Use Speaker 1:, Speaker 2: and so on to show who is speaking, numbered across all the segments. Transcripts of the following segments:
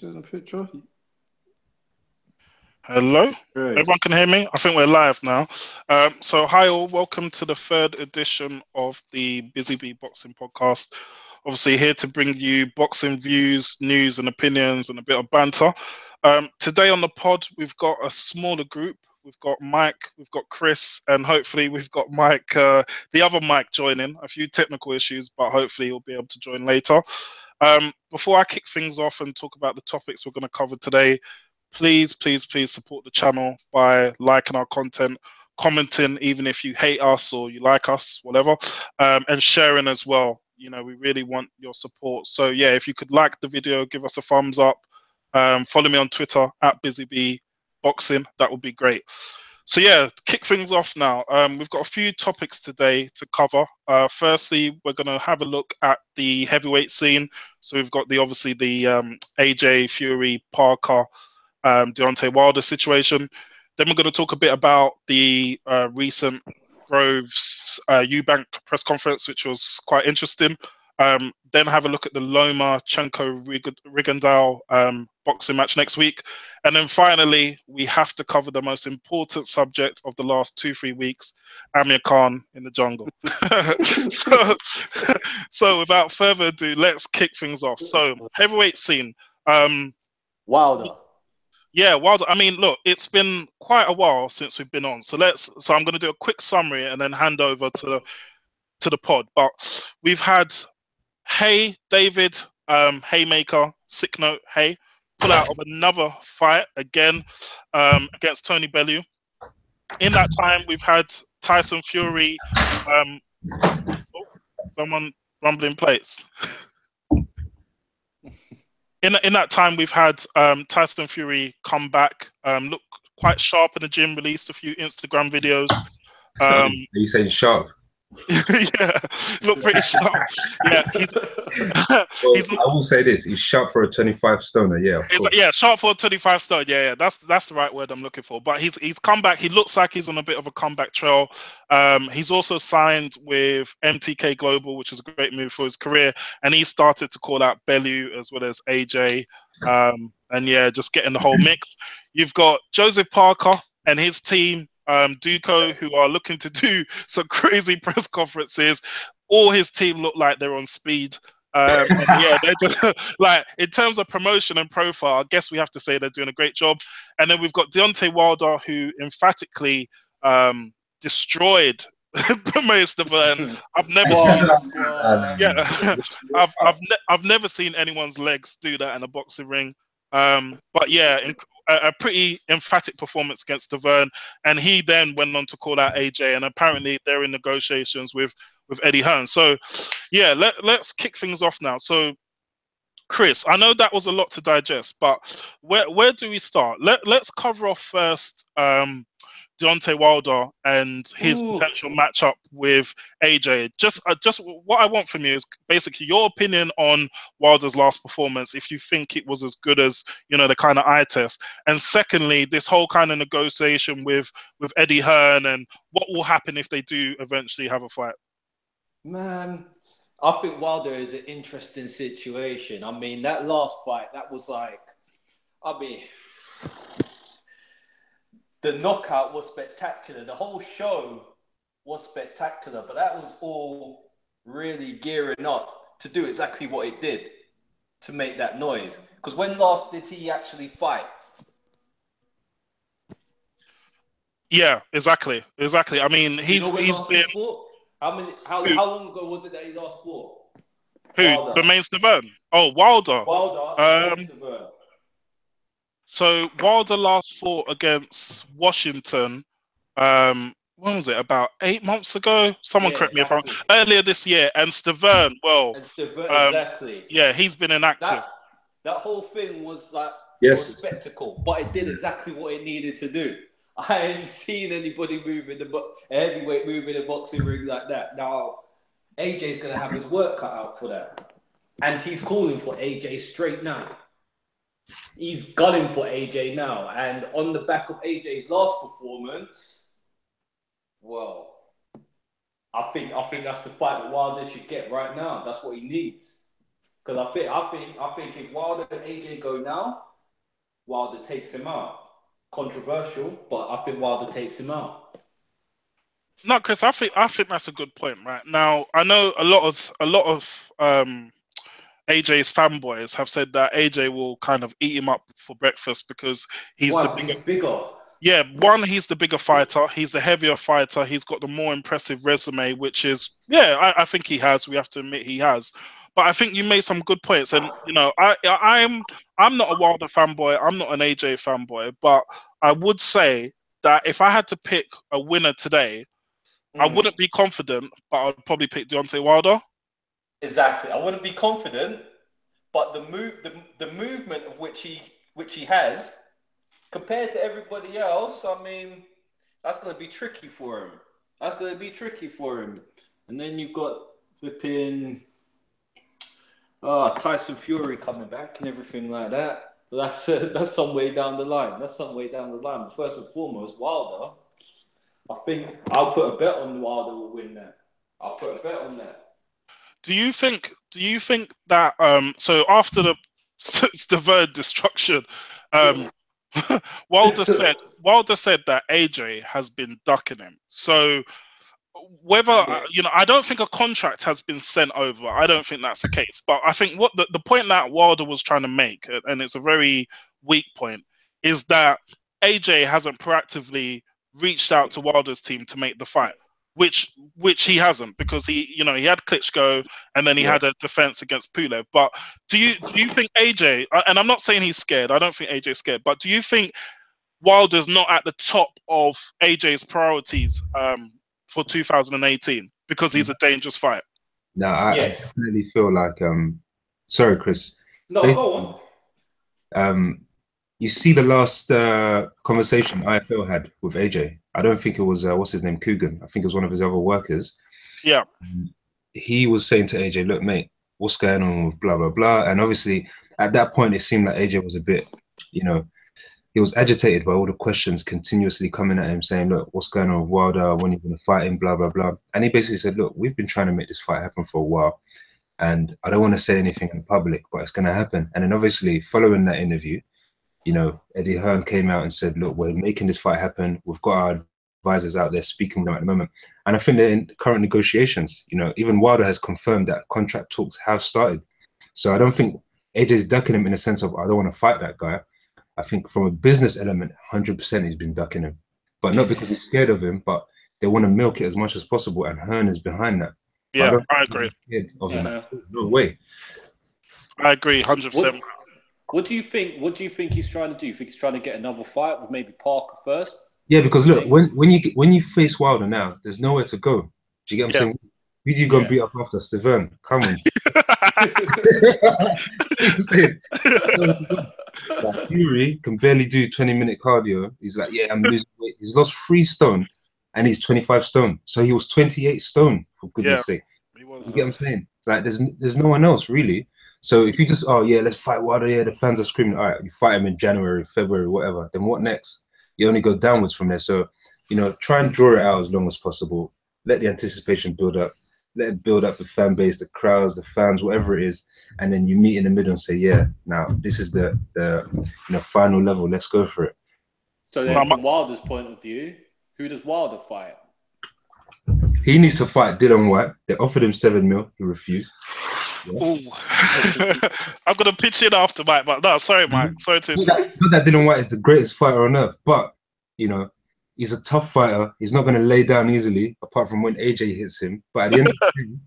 Speaker 1: send a picture?
Speaker 2: Hello,
Speaker 1: Great.
Speaker 2: everyone can hear me? I think we're live now. So hi all, welcome to the third edition of the BusyBee Boxing Podcast. Obviously here to bring you boxing views, news and opinions and a bit of banter. Today on the pod, we've got a smaller group. We've got Mike, we've got Chris, and hopefully we've got Mike, the other Mike joining. A few technical issues, but hopefully he'll be able to join later. Before I kick things off and talk about the topics we're going to cover today, please support the channel by liking our content, commenting, even if you hate us or you like us, whatever, and sharing as well. You know, we really want your support. So yeah, if you could like the video, give us a thumbs up, follow me on Twitter at BusyBee Boxing, that would be great. So yeah, kick things off now. We've got a few topics today to cover. Firstly, we're going to have a look at the heavyweight scene. So we've got obviously the AJ Fury Parker Deontay Wilder situation. Then we're going to talk a bit about the recent Groves Eubank press conference, which was quite interesting. Then have a look at the Lomachenko Rigondeaux boxing match next week. And then finally, we have to cover the most important subject of the last 2-3 weeks, Amir Khan in the jungle. so without further ado, let's kick things off. So heavyweight scene.
Speaker 3: Wilder.
Speaker 2: Yeah, Wilder. I mean, look, it's been quite a while since we've been on. So I'm going to do a quick summary and then hand over to the pod. But we've had David Haymaker, sick note, pull out of another fight again against Tony Bellew. In that time, we've had Tyson Fury. Someone rumbling plates. In that time, we've had Tyson Fury come back, look quite sharp in the gym, released a few Instagram videos.
Speaker 1: Are you saying sharp?
Speaker 2: Yeah, look pretty sharp. Yeah,
Speaker 1: I will say this: he's sharp for a 25 stoner. Yeah,
Speaker 2: yeah, sharp for a 25 stone. Yeah, that's the right word I'm looking for. But he's come back. He looks like he's on a bit of a comeback trail. He's also signed with MTK Global, which is a great move for his career. And he started to call out Bellew as well as AJ. And yeah, just getting the whole mix. You've got Joseph Parker and his team. Duco, who are looking to do some crazy press conferences. All his team look like they're on speed. And yeah, they're just like, in terms of promotion and profile, I guess we have to say they're doing a great job. And then we've got Deontay Wilder, who emphatically destroyed Stavern. I've never seen I've never seen anyone's legs do that in a boxing ring. But yeah, a pretty emphatic performance against Stavern, and he then went on to call out AJ, and apparently they're in negotiations with Eddie Hearn. So yeah, let's kick things off now. So Chris, I know that was a lot to digest, but where do we start? Let's cover off first Deontay Wilder and his potential matchup with AJ. Just what I want from you is basically your opinion on Wilder's last performance, if you think it was as good as, you know, the kind of eye test. And secondly, this whole kind of negotiation with Eddie Hearn and what will happen if they do eventually have a fight.
Speaker 3: Man, I think Wilder is an interesting situation. I mean, that last fight, that was like, the knockout was spectacular. The whole show was spectacular, but that was all really gearing up to do exactly what it did, to make that noise. Because when last did he actually fight?
Speaker 2: Yeah, exactly. I mean, he's been.
Speaker 3: How long ago was it that he last fought?
Speaker 2: Who? Bermain Stavern? Oh, Wilder.
Speaker 3: Stavern.
Speaker 2: So Wilder last fought against Washington. When was it? About 8 months ago. Someone correct me if I'm wrong. Earlier this year. And Stavern,
Speaker 3: exactly.
Speaker 2: Yeah, he's been inactive.
Speaker 3: That whole thing was like a spectacle, but it did exactly what it needed to do. I ain't seen anybody moving heavyweight moving the boxing ring like that. Now, AJ's gonna have his work cut out for that, and he's calling for AJ straight now. He's gunning for AJ now, and on the back of AJ's last performance, well, I think that's the fight that Wilder should get right now. That's what he needs. Because I think if Wilder and AJ go now, Wilder takes him out. Controversial, but I think Wilder takes him out.
Speaker 2: No, Chris, I think that's a good point, right? Now, I know a lot of AJ's fanboys have said that AJ will kind of eat him up for breakfast because he's
Speaker 3: he's bigger.
Speaker 2: Yeah, one, he's the bigger fighter. He's the heavier fighter. He's got the more impressive resume, which is, I think he has. We have to admit he has. But I think you made some good points, and I'm not a Wilder fanboy. I'm not an AJ fanboy, but I would say that if I had to pick a winner today, I wouldn't be confident, but I'd probably pick Deontay Wilder.
Speaker 3: Exactly, I wouldn't be confident, but the movement of which he has, compared to everybody else, I mean, that's going to be tricky for him. And then you've got flipping Tyson Fury coming back and everything like that. But that's some way down the line. But first and foremost, Wilder, I think I'll put a bet on Wilder will win that. I'll put a bet on that.
Speaker 2: Do you think that so after the third destruction, Wilder said that AJ has been ducking him. So whether I don't think a contract has been sent over. I don't think that's the case. But I think what the point that Wilder was trying to make, and it's a very weak point, is that AJ hasn't proactively reached out to Wilder's team to make the fight, which he hasn't, because he had Klitschko and then he had a defense against Pulev. But do you think AJ, and I'm not saying he's scared, I don't think AJ's scared, but do you think Wilder's not at the top of AJ's priorities for 2018 because he's a dangerous fight?
Speaker 1: No, I definitely feel like sorry, Chris.
Speaker 3: No, go
Speaker 1: on. You see the last conversation IFL had with AJ. I don't think it was, what's his name, Coogan. I think it was one of his other workers.
Speaker 2: Yeah.
Speaker 1: He was saying to AJ, look, mate, what's going on with blah, blah, blah. And obviously, at that point, it seemed like AJ was a bit, he was agitated by all the questions continuously coming at him saying, look, what's going on with Wilder? When are you going to fight him? Blah, blah, blah. And he basically said, look, we've been trying to make this fight happen for a while. And I don't want to say anything in public, but it's going to happen. And then obviously, following that interview, Eddie Hearn came out and said, look, we're making this fight happen. We've got our advisors out there speaking with them at the moment. And I think they're in current negotiations. Even Wilder has confirmed that contract talks have started. So I don't think AJ's ducking him in the sense of, I don't want to fight that guy. I think from a business element, 100% he's been ducking him. But not because he's scared of him, but they want to milk it as much as possible. And Hearn is behind that.
Speaker 2: Yeah, I agree.
Speaker 1: No way.
Speaker 2: I agree, 100%.
Speaker 3: What do you think he's trying to do? You think he's trying to get another fight with maybe Parker first?
Speaker 1: Yeah, because look, when you face Wilder now, there's nowhere to go. Do you get what I'm saying? Who do you go and beat up after? Severn, come on. Like, Fury can barely do 20-minute cardio. He's like, yeah, I'm losing weight. He's lost 3 stone and he's 25 stone. So he was 28 stone, for goodness sake.
Speaker 2: He was,
Speaker 1: you get what I'm saying? Like, there's no one else, really. So if you just, let's fight Wilder, the fans are screaming, all right, you fight him in January, February, whatever, then what next? You only go downwards from there. So, try and draw it out as long as possible. Let the anticipation build up. Let it build up the fan base, the crowds, the fans, whatever it is. And then you meet in the middle and say, now this is the final level. Let's go for it.
Speaker 3: So then from Wilder's point of view, who does Wilder fight?
Speaker 1: He needs to fight Dylan White. They offered him $7 million. He refused.
Speaker 2: Yeah. I'm gonna pitch in after Mike, but no, sorry, Mike. Sorry to.
Speaker 1: Not that Dylan White is the greatest fighter on earth, but he's a tough fighter. He's not gonna lay down easily, apart from when AJ hits him. But at the end of the day,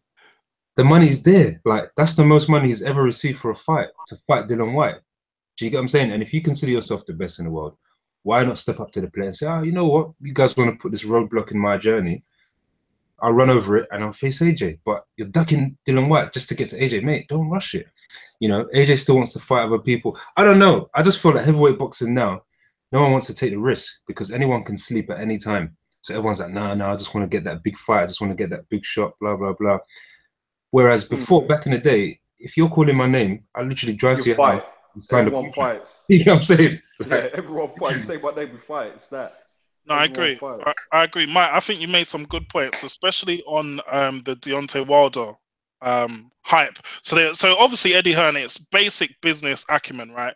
Speaker 1: the money's there. Like, that's the most money he's ever received for a fight, to fight Dylan White. Do you get what I'm saying? And if you consider yourself the best in the world, why not step up to the plate and say, you know what? You guys want to put this roadblock in my journey? I'll run over it and I'll face AJ. But you're ducking Dylan White just to get to AJ. Mate, don't rush it. AJ still wants to fight other people. I don't know. I just feel like heavyweight boxing now, no one wants to take the risk because anyone can sleep at any time. So everyone's like, no, I just want to get that big fight. I just want to get that big shot, blah, blah, blah. Whereas before, back in the day, if you're calling my name, I literally drive to your house.
Speaker 3: Everyone fights.
Speaker 1: You know what I'm saying?
Speaker 3: Yeah, everyone fights. Say my name, we fight. It's that.
Speaker 2: No, I agree. I agree, Mike. I think you made some good points, especially on the Deontay Wilder hype. So obviously Eddie Hearn, it's basic business acumen, right?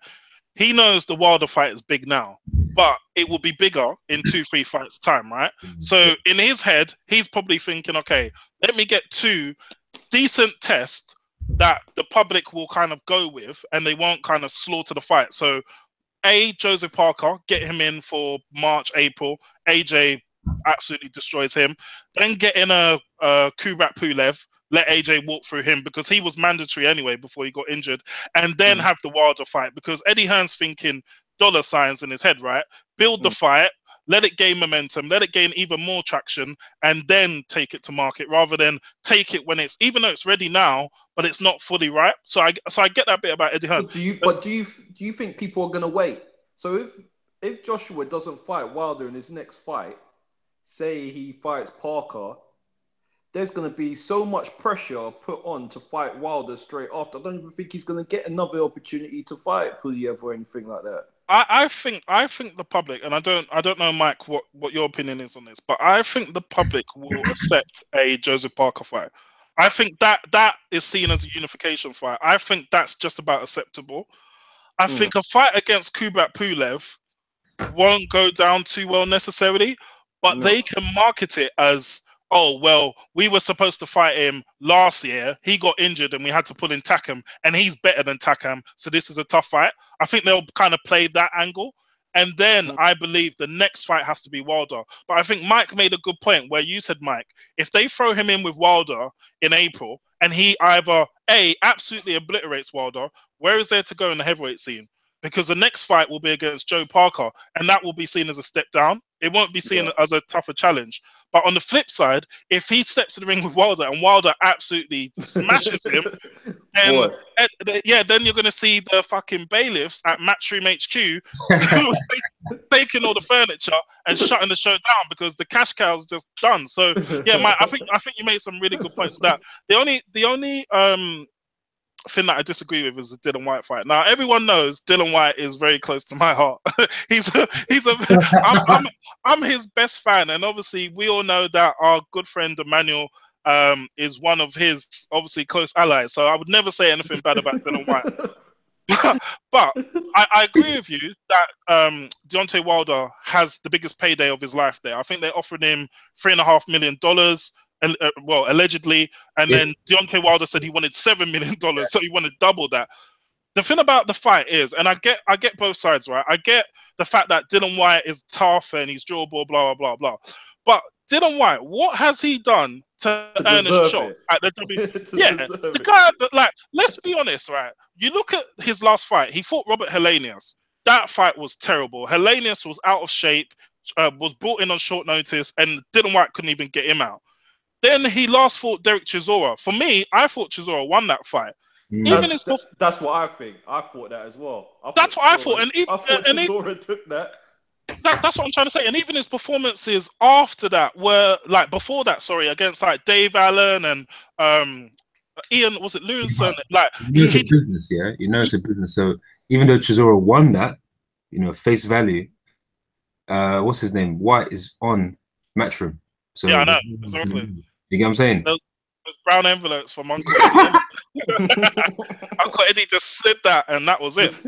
Speaker 2: He knows the Wilder fight is big now, but it will be bigger in 2-3 fights time, right? So in his head, he's probably thinking, okay, let me get 2 decent tests that the public will kind of go with, and they won't kind of slaughter the fight. So Joseph Parker, get him in for March, April. AJ absolutely destroys him. Then get in a Kubrat Pulev. Let AJ walk through him because he was mandatory anyway before he got injured. And then have the Wilder fight because Eddie Hearn's thinking dollar signs in his head, right? Build the fight, let it gain momentum, let it gain even more traction, and then take it to market rather than take it when it's, even though it's ready now, but it's not fully ripe. So I get that bit about Eddie Hearn.
Speaker 3: But do you think people are going to wait? So if Joshua doesn't fight Wilder in his next fight, say he fights Parker, there's going to be so much pressure put on to fight Wilder straight after. I don't even think he's going to get another opportunity to fight Pulev or anything like that.
Speaker 2: I think the public, and I don't know, Mike, what your opinion is on this, but I think the public will accept a Joseph Parker fight. I think that is seen as a unification fight. I think that's just about acceptable. I think a fight against Kubrat Pulev won't go down too well necessarily, but they can market it as, oh, well, we were supposed to fight him last year. He got injured and we had to pull in Takam, and he's better than Takam, so this is a tough fight. I think they'll kind of play that angle. And then I believe the next fight has to be Wilder. But I think Mike made a good point where you said, Mike, if they throw him in with Wilder in April and he either, A, absolutely obliterates Wilder, where is there to go in the heavyweight scene? Because the next fight will be against Joe Parker, and that will be seen as a step down. It won't be seen as a tougher challenge. But on the flip side, if he steps in the ring with Wilder and Wilder absolutely smashes him, then then you're going to see the fucking bailiffs at Matchroom HQ taking all the furniture and shutting the show down because the cash cow's just done. So yeah, Mike, I think you made some really good points to that. The only thing that I disagree with is the Dylan White fight. Now everyone knows Dylan White is very close to my heart. I'm his best fan, and obviously we all know that our good friend Emmanuel is one of his obviously close allies. So I would never say anything bad about Dylan White. But I agree with you that Deontay Wilder has the biggest payday of his life there. I think they offered him $3.5 million. Well, allegedly, and then Deontay Wilder said he wanted $7 million, so he wanted double that. The thing about the fight is, and I get both sides, right? I get the fact that Dylan White is tough and he's durable, blah blah blah blah. But Dylan White, what has he done to earn a shot at the the guy that, like, let's be honest, right? You look at his last fight, he fought Robert Helenius. That fight was terrible. Helenius was out of shape, was brought in on short notice, and Dylan White couldn't even get him out. Then he last fought Derek Chisora. For me, I thought Chisora won that fight.
Speaker 3: That's what I think. I thought that as well.
Speaker 2: That's what I thought. And
Speaker 3: Chisora took that.
Speaker 2: That's what I'm trying to say. And even his performances after that were, like, before that, against like Dave Allen and Ian, was it Lewinson? Like,
Speaker 1: it's a business, yeah. It's a business. So even though Chisora won that, face value, what's his name? White is on Matchroom. So
Speaker 2: yeah, I know, exactly.
Speaker 1: You get what I'm saying?
Speaker 2: Those brown envelopes from Uncle Eddie. Uncle Eddie just slid that, and that was it.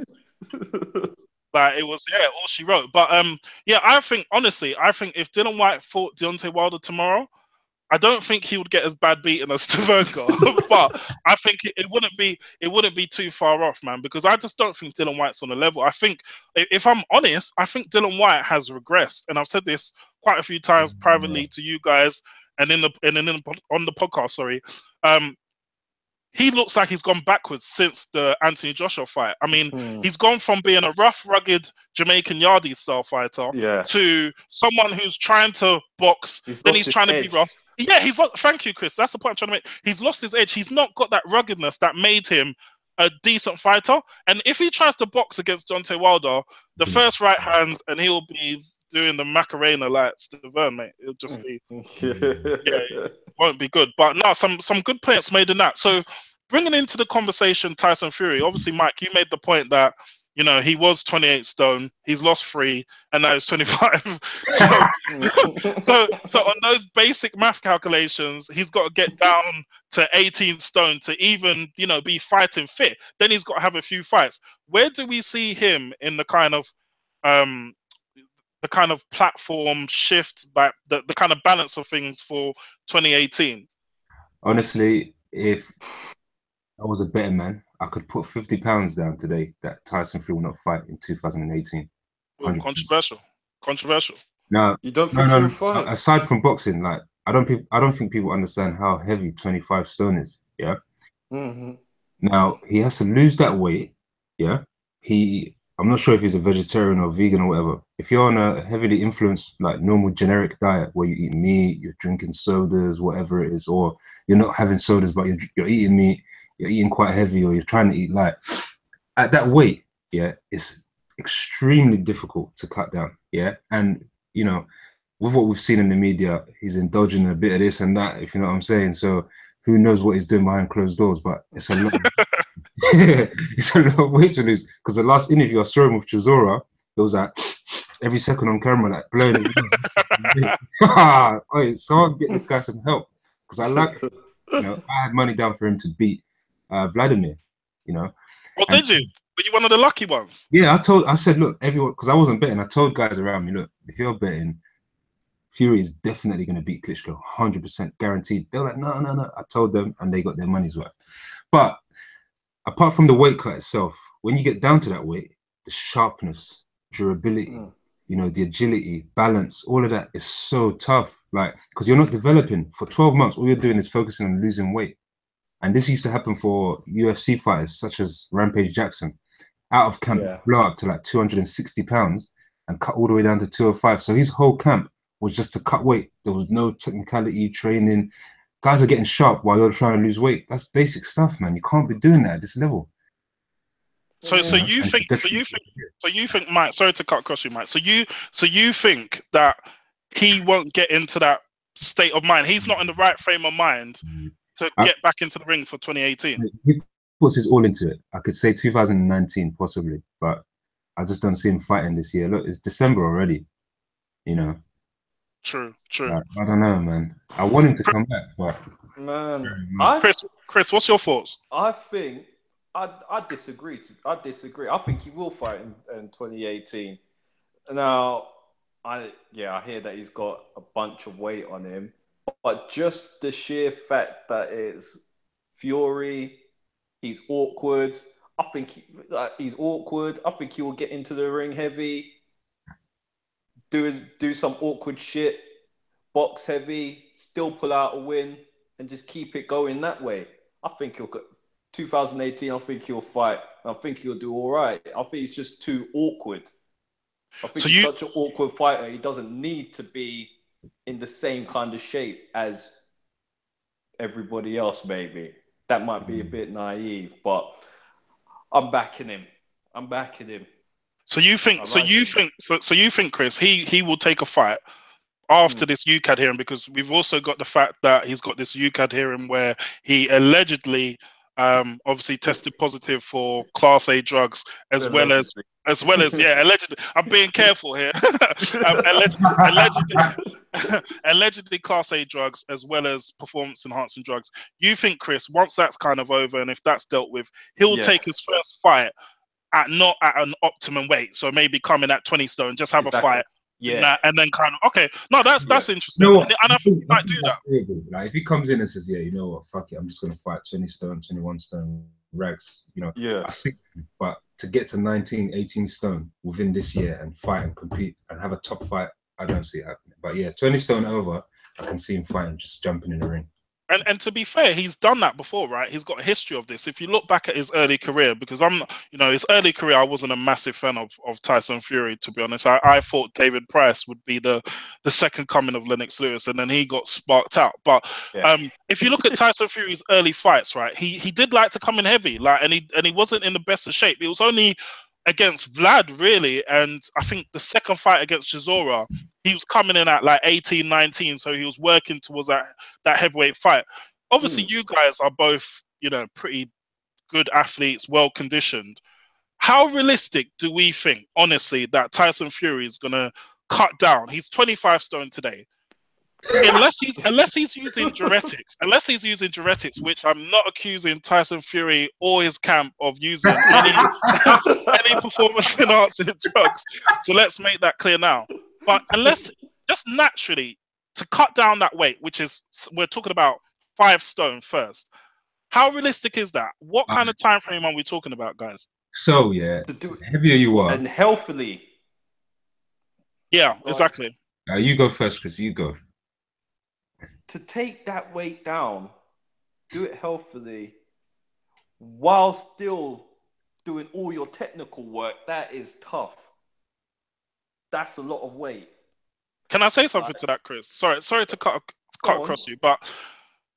Speaker 2: Like, it was, all she wrote. But I think, honestly, if Dylan White fought Deontay Wilder tomorrow, I don't think he would get as bad beaten as Tavoka. But I think it wouldn't be too far off, man, because I just don't think Dylan White's on the level. I think, if I'm honest, I think Dylan White has regressed, and I've said this quite a few times privately to you guys and on the podcast. He looks like he's gone backwards since the Anthony Joshua fight. I mean, he's gone from being a rough, rugged Jamaican yardie style fighter to someone who's trying to box. Then he's trying to be rough. Yeah, thank you, Chris. That's the point I'm trying to make. He's lost his edge. He's not got that ruggedness that made him a decent fighter. And if he tries to box against Deontay Wilder, the first right hand, and he'll be doing the Macarena like Stavern, mate. It'll just be, it won't be good. But no, some good points made in that. So bringing into the conversation Tyson Fury, obviously, Mike, you made the point that You know, he was 28 stone. He's lost 3, and now he's 25. So on those basic math calculations, he's got to get down to 18 stone to even, you know, be fighting fit. Then he's got to have a few fights. Where do we see him in the kind of platform shift, like the kind of balance of things for 2018?
Speaker 1: Honestly, if I was a betting man, I could put £50 down today that Tyson Fury will not fight in 2018.
Speaker 2: Well, controversial.
Speaker 1: Now,
Speaker 3: you don't think he'll fight?
Speaker 1: Aside from boxing, like I don't think people understand how heavy 25 stone is. Yeah.
Speaker 3: Mm-hmm.
Speaker 1: Now he has to lose that weight. Yeah. I'm not sure if he's a vegetarian or vegan or whatever. If you're on a heavily influenced, like normal generic diet where you eat meat, you're drinking sodas, whatever it is, or you're not having sodas but you're eating meat, you're eating quite heavy, or you're trying to eat light, at that weight, yeah, it's extremely difficult to cut down. Yeah. And you know, with what we've seen in the media, he's indulging a bit of this and that, if you know what I'm saying. So who knows what he's doing behind closed doors, but it's a lot. It's a lot of weight to lose. Because the last interview I saw him with Chisora, it was like every second on camera, like blowing it. Hey, someone get this guy some help. Because I had money down for him to beat Vladimir, you know.
Speaker 2: Oh, did you? Were you one of the lucky ones?
Speaker 1: Yeah, I said, look, everyone, because I wasn't betting, I told guys around me, look, if you're betting, Fury is definitely going to beat Klitschko, 100% guaranteed. They were like, no. I told them, and they got their money's worth. But apart from the weight cut itself, when you get down to that weight, the sharpness, durability, you know, the agility, balance, all of that is so tough. Like, because you're not developing for 12 months. All you're doing is focusing on losing weight. And this used to happen for UFC fighters such as Rampage Jackson. Out of camp, blow up to like 260 pounds and cut all the way down to 205. So his whole camp was just to cut weight. There was no technicality, training. Guys are getting sharp while you're trying to lose weight. That's basic stuff, man. You can't be doing that at this level.
Speaker 2: So you think, Mike, sorry to cut across you, Mike. So you think that he won't get into that state of mind? He's not in the right frame of mind to get back into the ring for 2018.
Speaker 1: He puts his all into it. I could say 2019 possibly, but I just don't see him fighting this year. Look, it's December already, you know.
Speaker 2: True.
Speaker 1: Like, I don't know, man. I want him to come back, but
Speaker 2: Chris, what's your thoughts?
Speaker 3: I think I disagree. I think he will fight in 2018. Now, I hear that he's got a bunch of weight on him, but just the sheer fact that it's Fury, he's awkward. I think he's awkward. I think he will get into the ring heavy, do some awkward shit, box heavy, still pull out a win, and just keep it going that way. I think 2018, I think he'll fight. I think he'll do all right. I think he's just too awkward. I think he's such an awkward fighter. He doesn't need to be in the same kind of shape as everybody else, maybe. That might be a bit naive, but I'm backing him. So you think,
Speaker 2: Chris, he will take a fight after this UCAD hearing, because we've also got the fact that he's got this UCAD hearing where he allegedly obviously tested positive for Class A drugs, as well as allegedly. I'm being careful here. Allegedly Class A drugs, as well as performance enhancing drugs. You think, Chris, once that's kind of over and if that's dealt with, he'll take his first fight not at an optimum weight, so maybe coming at 20 stone, just have a fight. Yeah, and then kind of that's interesting.
Speaker 1: No,
Speaker 2: and I think he might do that.
Speaker 1: Like if he comes in and says, "Yeah, you know what, fuck it, I'm just gonna fight 20 stone, 21 stone rags," you know, I see. But to get to 19, 18 stone within this year and fight and compete and have a top fight, I don't see it happening. But yeah, 20 stone over, I can see him fighting, just jumping in the ring.
Speaker 2: And to be fair, he's done that before, right? He's got a history of this. If you look back at his early career, because his early career, I wasn't a massive fan of Tyson Fury, to be honest. I thought David Price would be the second coming of Lennox Lewis, and then he got sparked out. But if you look at Tyson Fury's early fights, right, he did like to come in heavy, like, and he wasn't in the best of shape. It was only against Vlad, really, and I think the second fight against Chisora, he was coming in at like 18, 19, so he was working towards that heavyweight fight. Obviously, you guys are both, pretty good athletes, well conditioned. how realistic do we think, honestly, that Tyson Fury is going to cut down? He's 25 stone today. Unless he's using genetics, which I'm not accusing Tyson Fury or his camp of using any performance enhancing drugs. So let's make that clear now. But unless just naturally to cut down that weight, which is we're talking about 5 stone first. How realistic is that? What kind of time frame are we talking about, guys?
Speaker 1: So the heavier you are,
Speaker 3: and healthily.
Speaker 2: Yeah, exactly.
Speaker 1: You go first, Chris. You go.
Speaker 3: To take that weight down, do it healthily, while still doing all your technical work. That is tough. That's a lot of weight.
Speaker 2: Can I say something to that, Chris? Sorry to cut across you, but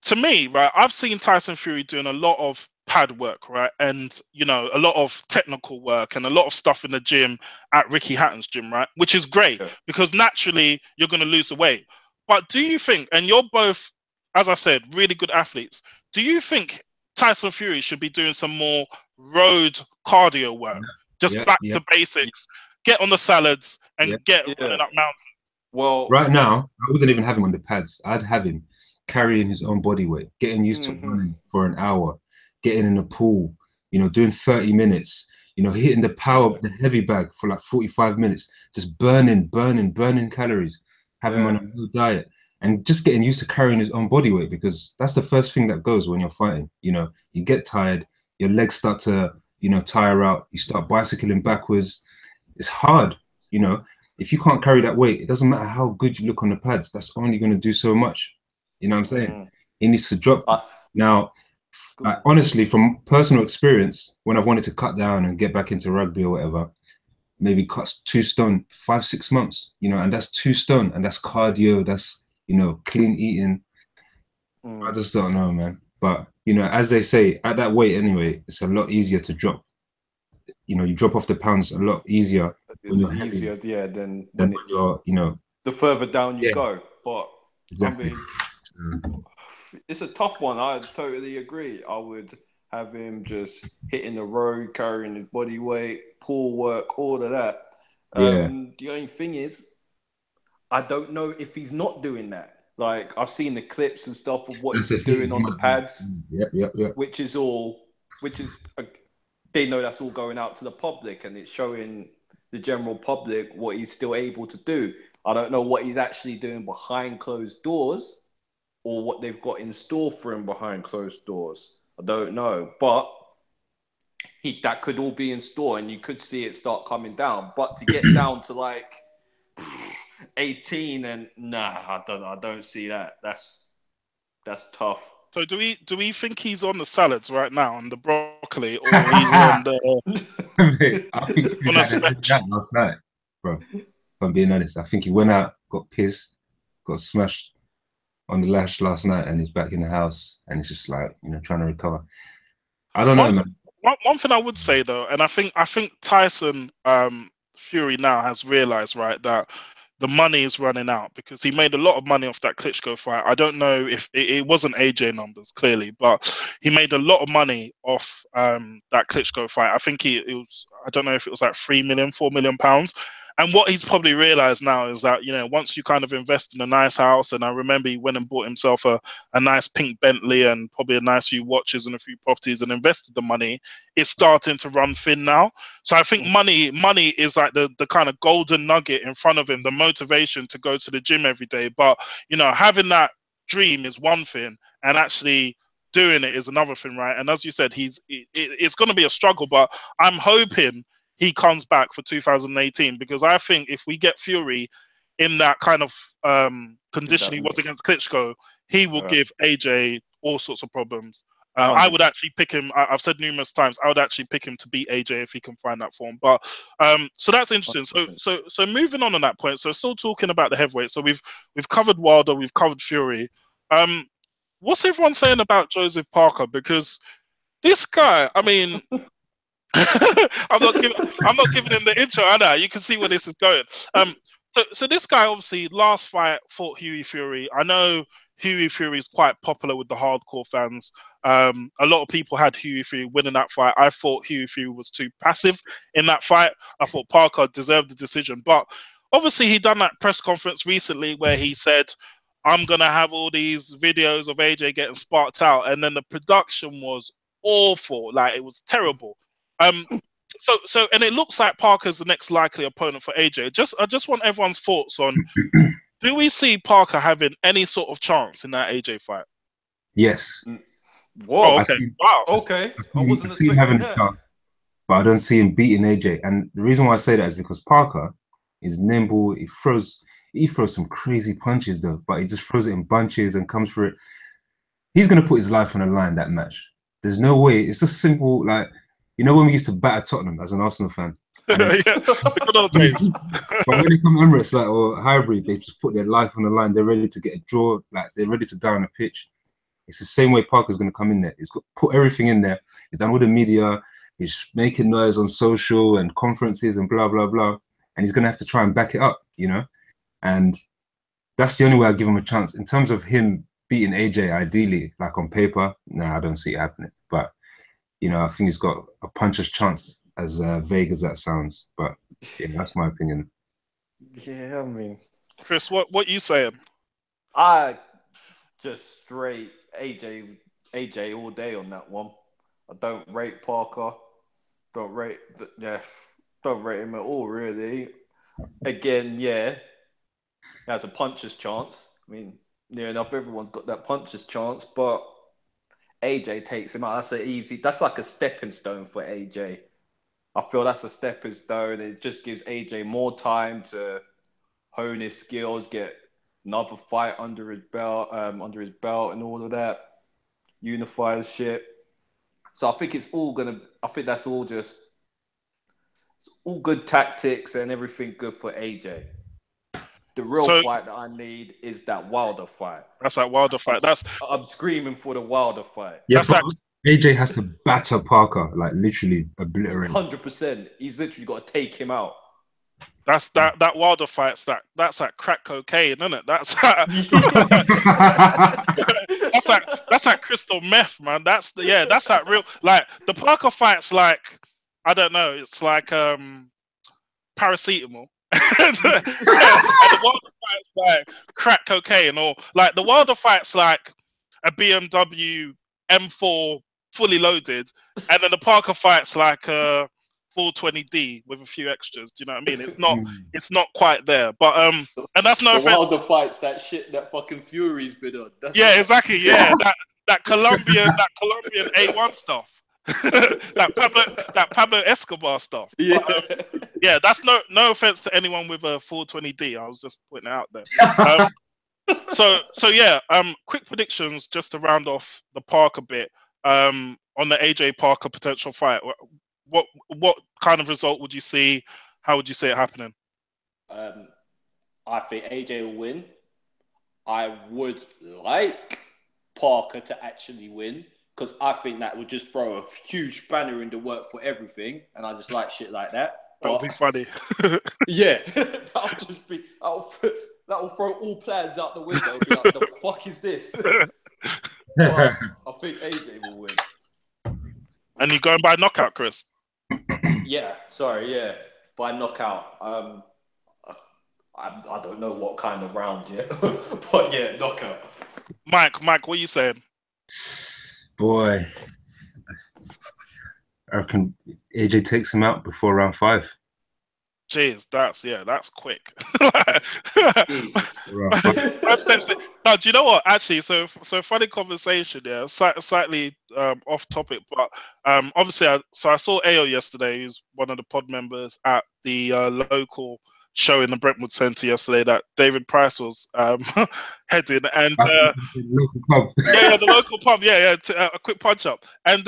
Speaker 2: to me, right, I've seen Tyson Fury doing a lot of pad work, right, and a lot of technical work and a lot of stuff in the gym at Ricky Hatton's gym, right, which is great because naturally you're going to lose the weight. But do you think, and you're both, as I said, really good athletes, do you think Tyson Fury should be doing some more road cardio work? Just back to basics, get on the salads and get running up mountains.
Speaker 3: Well,
Speaker 1: right now, I wouldn't even have him on the pads. I'd have him carrying his own body weight, getting used to running for an hour, getting in the pool, doing 30 minutes, hitting the heavy bag for like 45 minutes, just burning calories. Have him on a new diet and just getting used to carrying his own body weight, because that's the first thing that goes when you're fighting. You get tired, your legs start to, tire out, you start bicycling backwards. It's hard, if you can't carry that weight, it doesn't matter how good you look on the pads, that's only going to do so much. You know what I'm saying? He needs to drop. Now, honestly, from personal experience, when I've wanted to cut down and get back into rugby or whatever, maybe cuts 2 stone, 5-6 months, and that's 2 stone, and that's cardio, that's, clean eating. I just don't know, man. But, as they say, at that weight anyway, it's a lot easier to drop. You drop off the pounds a lot easier. When you're
Speaker 3: easier, than
Speaker 1: when you're,
Speaker 3: the further down you go. But
Speaker 1: exactly.
Speaker 3: I mean, it's a tough one. I totally agree. I would have him just hitting the road, carrying his body weight, pool work, all of that. The only thing is, I don't know if he's not doing that. Like, I've seen the clips and stuff of what he's doing on the pads. Which is they know that's all going out to the public, and it's showing the general public what he's still able to do. I don't know what he's actually doing behind closed doors, or what they've got in store for him behind closed doors. I don't know, but that could all be in store, and you could see it start coming down. But to get down to like 18, and I don't see that. That's tough.
Speaker 2: So do we think he's on the salads right now, on the broccoli, or he's on the
Speaker 1: I think he had last night, bro. If I'm being honest, I think he went out, got pissed, got smashed on the lash last night, and he's back in the house, and he's just like, trying to recover. I don't know, man.
Speaker 2: One thing I would say though, and I think Tyson Fury now has realized, right, that the money is running out, because he made a lot of money off that Klitschko fight. I don't know if it wasn't AJ numbers, clearly, but he made a lot of money off that Klitschko fight. I think it was, I don't know if it was like 3 million, 4 million pounds. And what he's probably realized now is that, once you kind of invest in a nice house, and I remember he went and bought himself a nice pink Bentley and probably a nice few watches and a few properties and invested the money, it's starting to run thin now. So I think money is like the kind of golden nugget in front of him, the motivation to go to the gym every day. But, having that dream is one thing, and actually doing it is another thing, right? And as you said, it's going to be a struggle, but I'm hoping he comes back for 2018, because I think if we get Fury in that kind of condition he was against Klitschko, he will give AJ all sorts of problems. I would actually pick him. I've said numerous times, I would actually pick him to beat AJ if he can find that form. But so that's interesting. So moving on that point. So still talking about the heavyweight. So we've covered Wilder, we've covered Fury. What's everyone saying about Joseph Parker? Because this guy, I mean. I'm not giving him the intro, Anna. You can see where this is going. So this guy obviously last fight fought Hughie Fury. I know Huey Fury is quite popular with the hardcore fans. A lot of people had Huey Fury winning that fight. I thought Huey Fury was too passive in that fight. I thought Parker deserved the decision. But obviously he done that press conference recently where he said, I'm going to have all these videos of AJ getting sparked out. And then the production was awful. Like, it was terrible. So, and it looks like Parker's the next likely opponent for AJ. I just want everyone's thoughts on, do we see Parker having any sort of chance in that AJ fight?
Speaker 1: Yes.
Speaker 3: Whoa.
Speaker 2: Oh, okay. Wow.
Speaker 3: Okay. I wasn't
Speaker 1: see him having
Speaker 3: expecting
Speaker 1: a chance, but I don't see him beating AJ. And the reason why I say that is because Parker is nimble. He throws some crazy punches though, but he just throws it in bunches and comes for it. He's gonna put his life on the line that match. There's no way. It's just simple, like, you know, when we used to batter Tottenham as an Arsenal fan.
Speaker 2: Yeah, the good old days.
Speaker 1: But when they come Emirates, like, or Highbury, they just put their life on the line. They're ready to get a draw. Like, they're ready to die on a pitch. It's the same way Parker's going to come in there. He's got put everything in there. He's done all the media. He's making noise on social and conferences and blah, blah, blah. And he's going to have to try and back it up, you know? And that's the only way I give him a chance. In terms of him beating AJ, ideally, like on paper, nah, I don't see it happening. But, you know, I think he's got a puncher's chance, as vague as that sounds. But yeah, that's my opinion.
Speaker 3: Yeah, I mean,
Speaker 2: Chris, what you saying?
Speaker 3: I just straight AJ all day on that one. I don't rate Parker. Don't rate him at all, really. Again, yeah, he has a puncher's chance. I mean, near enough everyone's got that puncher's chance, but AJ takes him out. That's like a stepping stone for AJ. I feel that's a stepping stone. It just gives AJ more time to hone his skills, get another fight under his belt, and all of that, unify his shit. So I think that's all just, it's all good tactics and everything good for AJ. The real fight that I need is that Wilder fight.
Speaker 2: That's that Wilder fight.
Speaker 3: I'm screaming for the Wilder fight.
Speaker 1: Yeah, AJ has to batter Parker, like literally obliterate.
Speaker 3: 100%. He's literally got to take him out.
Speaker 2: That's that Wilder fights. That's that crack cocaine, isn't it? That's that crystal meth, man. That's that real. Like the Parker fights, like, I don't know. It's like paracetamol. And the Wilder fights like crack cocaine, or like the Wilder fights like a BMW M4 fully loaded, and then the Parker fights like a 420D with a few extras. Do you know what I mean? It's not quite there, but and that's no offense.
Speaker 3: Wilder fights that shit that fucking Fury's been on.
Speaker 2: Exactly. Yeah, that Colombian A1 stuff. that Pablo Escobar stuff.
Speaker 3: Yeah,
Speaker 2: yeah. That's no offense to anyone with a 420D. I was just putting it out there. So yeah. Quick predictions just to round off the Parker bit. On the AJ Parker potential fight. What kind of result would you see? How would you see it happening?
Speaker 3: I think AJ will win. I would like Parker to actually win, because I think that would just throw a huge spanner in the work for everything, and I just like shit like that.
Speaker 2: That would be funny.
Speaker 3: Yeah, that'll throw all plans out the window. Be like, the fuck is this? But I think AJ will win.
Speaker 2: And you going by knockout, Chris?
Speaker 3: Yeah, by knockout. I don't know what kind of round yet, but yeah, knockout.
Speaker 2: Mike, what are you saying?
Speaker 1: Boy, I reckon AJ takes him out before round 5.
Speaker 2: Jeez, that's quick. No, do you know what? Actually, so funny conversation. Yeah, slightly off topic, but obviously, I saw AO yesterday. Who's one of the pod members at the local show in the Brentwood Centre yesterday that David Price was heading, and
Speaker 1: the local pub.
Speaker 2: the local pub. A quick punch up, and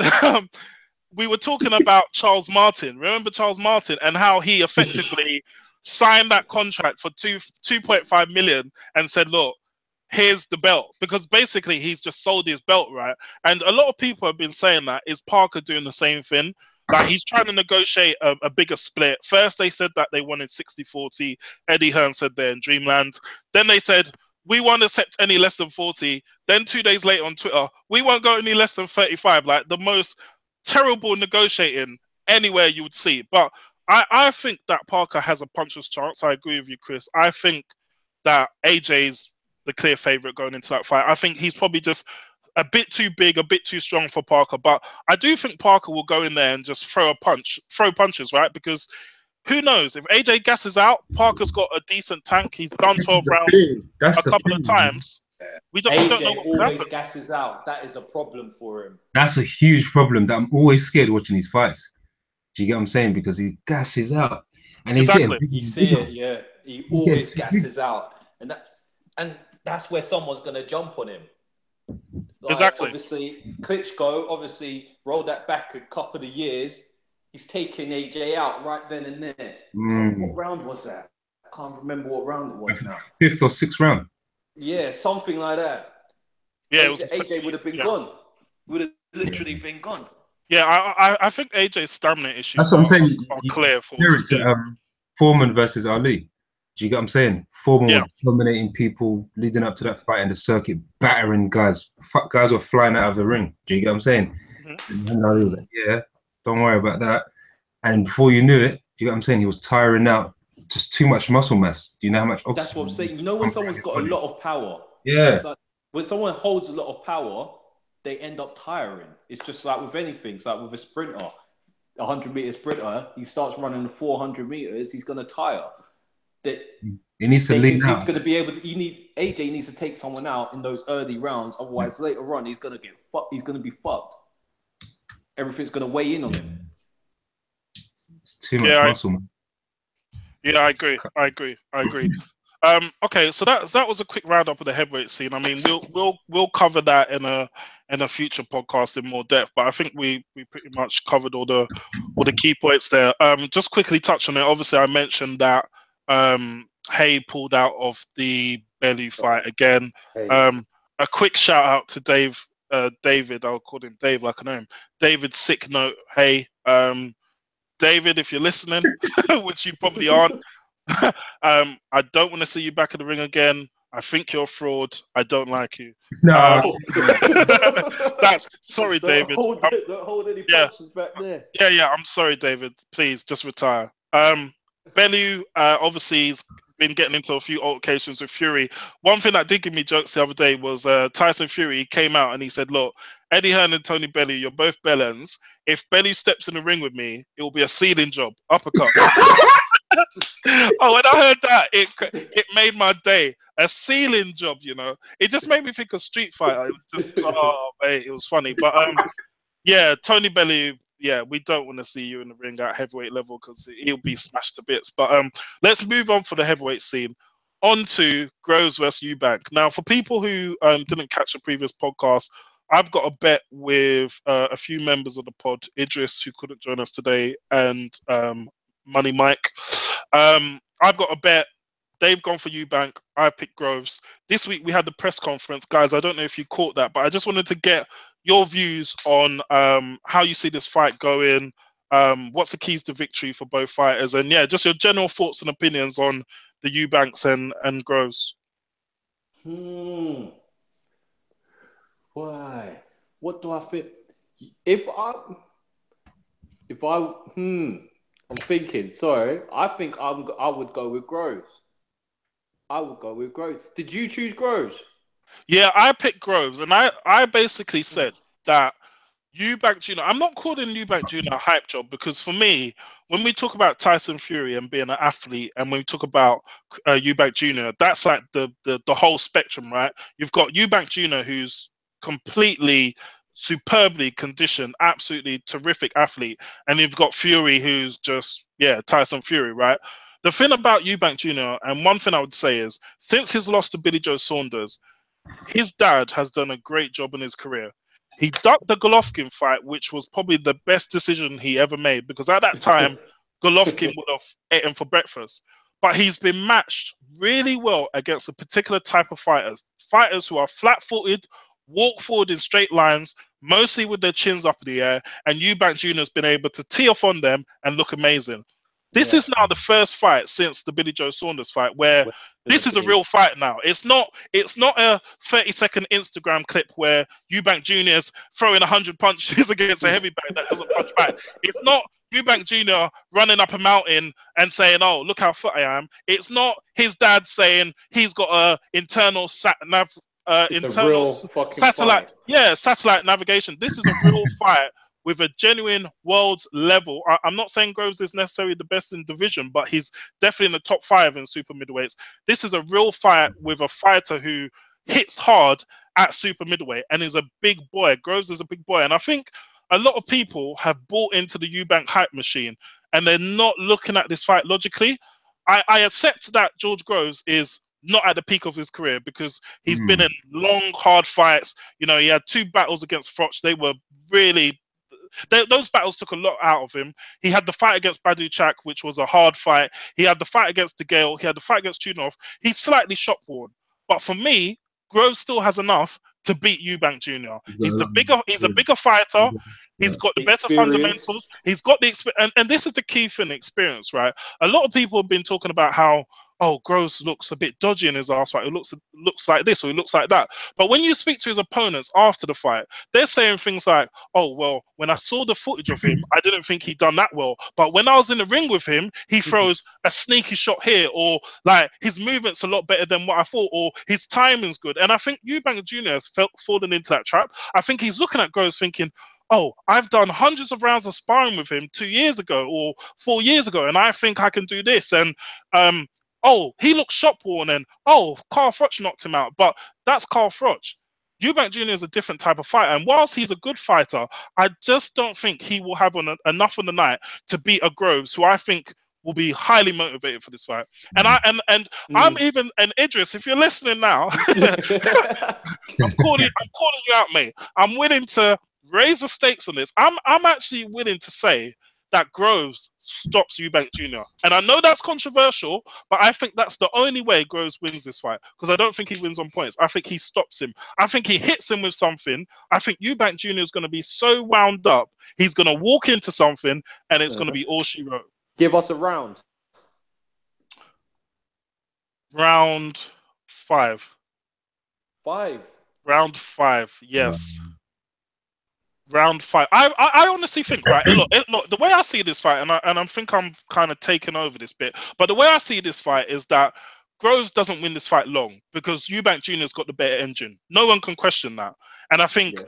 Speaker 2: we were talking about Charles Martin. Remember Charles Martin and how he effectively signed that contract for 2.5 million and said, look, here's the belt, because basically he's just sold his belt, right? And a lot of people have been saying that. Is Parker doing the same thing? Like, he's trying to negotiate a bigger split. First they said that they wanted 60-40. Eddie Hearn said they're in Dreamland. Then they said, we won't accept any less than 40. Then 2 days later on Twitter, we won't go any less than 35. Like the most terrible negotiating anywhere you would see. But I think that Parker has a puncher's chance. I agree with you, Chris. I think that AJ's the clear favourite going into that fight. I think he's probably just a bit too big, a bit too strong for Parker. But I do think Parker will go in there and just throw punches, right? Because who knows? If AJ gasses out, Parker's got a decent tank. He's done 12 rounds a couple of times. We don't know what
Speaker 3: always gasses out. That is a problem for him.
Speaker 1: That's a huge problem that I'm always scared watching these fights. Do you get what I'm saying? Because he gasses out. And he's getting
Speaker 3: you see it, yeah. He always gasses out. And that's where someone's going to jump on him. Like,
Speaker 2: exactly.
Speaker 3: Obviously, Klitschko rolled that back a couple of years. He's taking AJ out right then and there. What round was that? I can't remember what round it was now.
Speaker 1: 5th or 6th round.
Speaker 3: Yeah, something like that.
Speaker 2: Yeah,
Speaker 3: AJ would have been gone. Would have literally been gone.
Speaker 2: Yeah, I think AJ's stamina issues.
Speaker 1: That's what I'm saying.
Speaker 2: Are clear for
Speaker 1: Foreman versus Ali. Do you get what I'm saying? Foreman was dominating people leading up to that fight in the circuit, battering guys. Guys were flying out of the ring. Do you get what I'm saying? And Ali was like, yeah, don't worry about that. And before you knew it, do you get what I'm saying? He was tiring out. Just too much muscle mass. Do you know how much oxygen?
Speaker 3: That's what I'm saying. You know when someone's got a lot of power?
Speaker 1: Yeah.
Speaker 3: It's like, when someone holds a lot of power, they end up tiring. It's just like with anything. It's like with a sprinter. 100-meter sprinter, he starts running the 400 meters, he's going to tire.
Speaker 1: He needs to lean out.
Speaker 3: He's going to be able to. AJ needs to take someone out in those early rounds. Otherwise, later on, he's going to get fucked. He's going to be fucked. Everything's going to weigh in on him.
Speaker 1: It's too much muscle, man.
Speaker 2: Yeah, I agree. Okay, so that was a quick roundup of the heavyweight scene. I mean, we'll cover that in a future podcast in more depth. But I think we pretty much covered all the key points there. Just quickly touch on it. Obviously, I mentioned that Hay pulled out of the Bellew fight again. A quick shout out to David. I'll call him Dave like I know him. David sick note. Hey, David, if you're listening, which you probably aren't, I don't want to see you back in the ring again. I think you're a fraud. I don't like you.
Speaker 1: No.
Speaker 2: Sorry, David.
Speaker 3: Don't hold any punches back there.
Speaker 2: Yeah. I'm sorry, David. Please, just retire. Bellew, obviously, he's been getting into a few altercations with Fury. One thing that did give me jokes the other day was Tyson Fury came out and he said, look, Eddie Hearn and Tony Bellew, you're both Bellends. If Bellew steps in the ring with me, it will be a ceiling job, uppercut. Oh, when I heard that, it made my day. A ceiling job, you know. It just made me think of Street Fighter. It was just, mate, it was funny. But yeah, Tony Bellew, yeah, we don't want to see you in the ring at heavyweight level because he'll be smashed to bits. But let's move on for the heavyweight scene. On to Groves versus Eubank. Now, for people who didn't catch the previous podcast, I've got a bet with a few members of the pod, Idris, who couldn't join us today, and Money Mike. I've got a bet. They've gone for Eubank. I picked Groves. This week we had the press conference. Guys, I don't know if you caught that, but I just wanted to get your views on how you see this fight going. What's the keys to victory for both fighters? And yeah, just your general thoughts and opinions on the Eubanks and Groves.
Speaker 3: Why? What do I think? I'm thinking. Sorry, I think I would go with Groves. I would go with Groves. Did you choose Groves?
Speaker 2: Yeah, I picked Groves, and I basically said that Eubank Jr. I'm not calling Eubank Jr. a hype job because for me, when we talk about Tyson Fury and being an athlete, and when we talk about Eubank Jr., that's like the whole spectrum, right? You've got Eubank Jr. who's completely superbly conditioned, absolutely terrific athlete, and you've got Fury who's just Tyson Fury, right? The thing about Eubank Jr., and one thing I would say is, since his loss to Billy Joe Saunders, his dad has done a great job in his career. He ducked the Golovkin fight, which was probably the best decision he ever made, because at that time, Golovkin would have eaten for breakfast. But he's been matched really well against a particular type of fighters who are flat-footed, walk forward in straight lines, mostly with their chins up in the air, and Eubank Jr. has been able to tee off on them and look amazing. This is now the first fight since the Billy Joe Saunders fight where this is a real fight now. It's not a 30-second Instagram clip where Eubank Jr. is throwing 100 punches against a heavyweight that doesn't punch back. It's not Eubank Jr. running up a mountain and saying, "Oh, look how fit I am." It's not his dad saying he's got a internal satellite navigation. This is a real fight with a genuine world level. I'm not saying Groves is necessarily the best in division, but he's definitely in the top 5 in super middleweights. This is a real fight with a fighter who hits hard at super middleweight and is a big boy. Groves is a big boy. And I think a lot of people have bought into the Eubank hype machine and they're not looking at this fight logically. I accept that George Groves is not at the peak of his career because he's been in long, hard fights. You know, he had 2 battles against Froch. They were really... those battles took a lot out of him. He had the fight against Baduchak, which was a hard fight. He had the fight against DeGale. He had the fight against Tunov. He's slightly shot-worn. But for me, Groves still has enough to beat Eubank Jr. He's a bigger fighter. He's got the better fundamentals. He's got the experience. And this is the key thing, experience, right? A lot of people have been talking about how, oh, Groves looks a bit dodgy in his ass fight. It looks like this or it looks like that. But when you speak to his opponents after the fight, they're saying things like, oh, well, when I saw the footage of him, I didn't think he'd done that well. But when I was in the ring with him, he throws a sneaky shot here, or like his movement's a lot better than what I thought, or his timing's good. And I think Eubank Jr. has fallen into that trap. I think he's looking at Groves thinking, oh, I've done hundreds of rounds of sparring with him 2 years ago or 4 years ago, and I think I can do this. And oh, he looks shop-worn, and oh, Carl Froch knocked him out, but that's Carl Froch. Eubank Jr. is a different type of fighter, and whilst he's a good fighter, I just don't think he will have enough on the night to beat a Groves, who I think will be highly motivated for this fight. And I'm even, and Idris, if you're listening now, I'm calling you out, mate. I'm willing to raise the stakes on this. I'm actually willing to say that Groves stops Eubank Jr. And I know that's controversial, but I think that's the only way Groves wins this fight, because I don't think he wins on points. I think he stops him. I think he hits him with something. I think Eubank Jr. is going to be so wound up, he's going to walk into something, and it's going to be all she wrote.
Speaker 3: Give us a round.
Speaker 2: Round 5.
Speaker 3: 5.
Speaker 2: Round 5, yes. Round 5. I honestly think, right, look, the way I see this fight, and I think I'm kind of taking over this bit, but the way I see this fight is that Groves doesn't win this fight long because Eubank Jr.'s got the better engine. No one can question that. And I think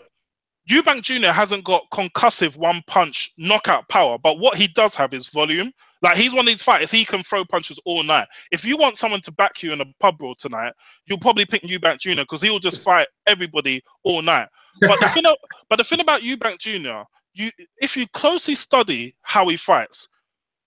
Speaker 2: Eubank Jr. hasn't got concussive one-punch knockout power, but what he does have is volume. Like, he's one of these fighters, he can throw punches all night. If you want someone to back you in a pub brawl tonight, you'll probably pick Eubank Jr. because he'll just fight everybody all night. But the thing about Eubank Jr., if you closely study how he fights,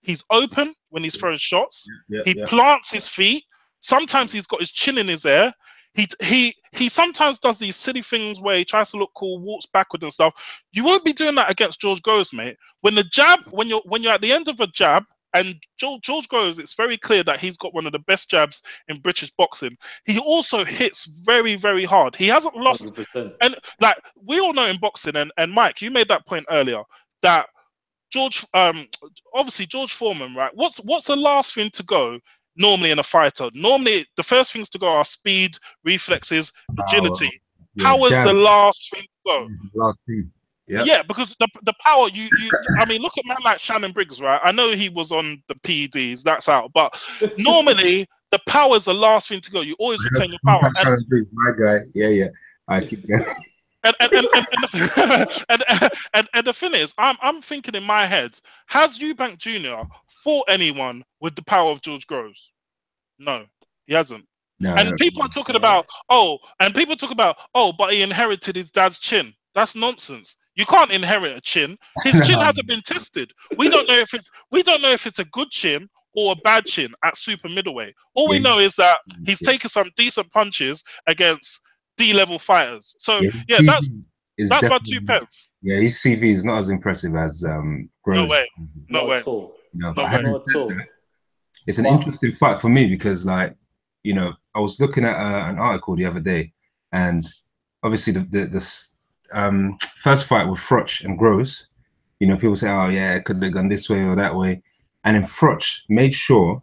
Speaker 2: he's open when he's throwing shots. He plants his feet. Sometimes he's got his chin in his air. He sometimes does these silly things where he tries to look cool, walks backward and stuff. You won't be doing that against George Groves, mate. When you're at the end of a jab, and George Groves, it's very clear that he's got one of the best jabs in British boxing. He also hits very, very hard. He hasn't lost. 100%. And like, we all know in boxing, and Mike, you made that point earlier, that obviously George Foreman, right? What's the last thing to go normally in a fighter? Normally, the first things to go are speed, reflexes, agility. How is the last thing to go?
Speaker 1: Last thing. Yep.
Speaker 2: Yeah, because the power, I mean, look at man like Shannon Briggs, right? I know he was on the PEDs, that's out, but normally the power is the last thing to go. You always retain your power.
Speaker 1: Shannon Briggs, my guy. Yeah. I keep going.
Speaker 2: And the thing is, I'm thinking in my head, has Eubank Jr. fought anyone with the power of George Groves? No, he hasn't. And people are talking about, but he inherited his dad's chin. That's nonsense. You can't inherit a chin. His chin hasn't been tested. We don't know if it's a good chin or a bad chin at super middleweight. All we know is that he's taken some decent punches against D-level fighters. So that's my 2 pence.
Speaker 1: Yeah, his CV is not as impressive as Groves.
Speaker 2: No way.
Speaker 1: It's an interesting fight for me because, like, you know, I was looking at an article the other day, and obviously the first fight with Froch and Groves, you know, people say, oh yeah, it could have gone this way or that way. And then Froch made sure,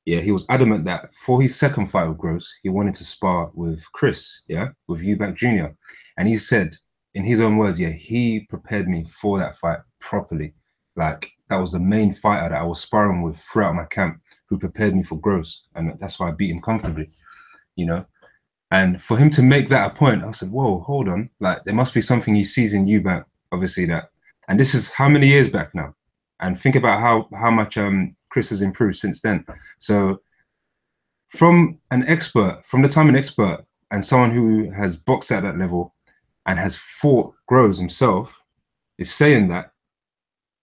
Speaker 1: he was adamant that for his second fight with Gross, he wanted to spar with Chris, with Eubank Jr. And he said, in his own words, he prepared me for that fight properly. Like, that was the main fighter that I was sparring with throughout my camp, who prepared me for Gross. And that's why I beat him comfortably, And for him to make that a point, I said, whoa, hold on. Like, there must be something he sees in Eubank, obviously, that. And this is how many years back now? And think about how much Chris has improved since then. So from the time an expert and someone who has boxed at that level and has fought Groves himself is saying that,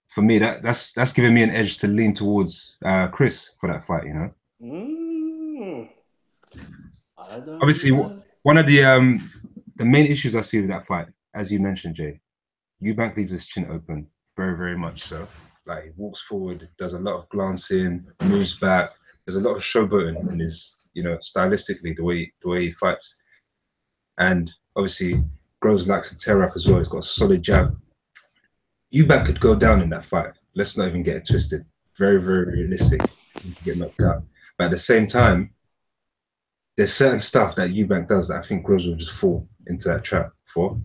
Speaker 1: for me, that's giving me an edge to lean towards Chris for that fight, Obviously, one of the main issues I see with that fight, as you mentioned, Jay, Eubank leaves his chin open, very, very much so. Like, he walks forward, does a lot of glancing, moves back. There's a lot of showboating in his, stylistically, the way he fights. And obviously, Groves likes to tear up as well. He's got a solid jab. Eubank could go down in that fight. Let's not even get it twisted. Very, very realistic. He could get knocked out. But at the same time, there's certain stuff that Eubank does that I think Groves will just fall into that trap for.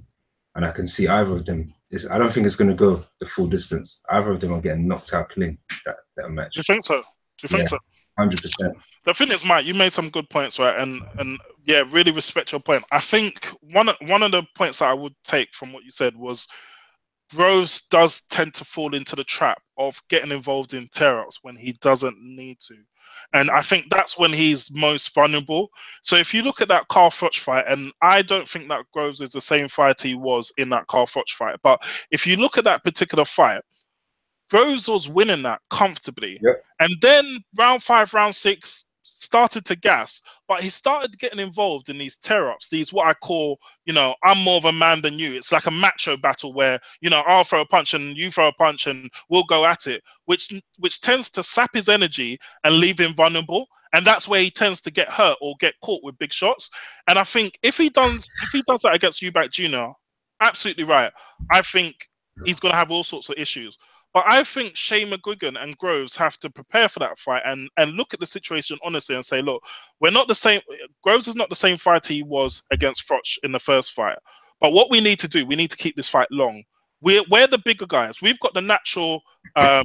Speaker 1: And I can see either of them. I don't think it's going to go the full distance. Either of them are getting knocked out clean that match.
Speaker 2: Do you think so?
Speaker 1: 100%.
Speaker 2: The thing is, Mike, you made some good points, right? And really respect your point. I think one of the points that I would take from what you said was Groves does tend to fall into the trap of getting involved in tear-ups when he doesn't need to. And I think that's when he's most vulnerable. So if you look at that Carl Froch fight, and I don't think that Groves is the same fighter he was in that Carl Froch fight, but if you look at that particular fight, Groves was winning that comfortably.
Speaker 1: Yep.
Speaker 2: And then round 5, round 6, started to gas, but he started getting involved in these tear-ups, these what I call, I'm more of a man than you. It's like a macho battle where, I'll throw a punch and you throw a punch and we'll go at it, which tends to sap his energy and leave him vulnerable. And that's where he tends to get hurt or get caught with big shots. And I think if he does that against Eubank Jr., absolutely right. I think he's going to have all sorts of issues. But I think Shane McGuigan and Groves have to prepare for that fight and look at the situation honestly and say, look, we're not the same. Groves is not the same fighter he was against Froch in the first fight. But what we need to do, we need to keep this fight long. We're the bigger guys. We've got the natural, the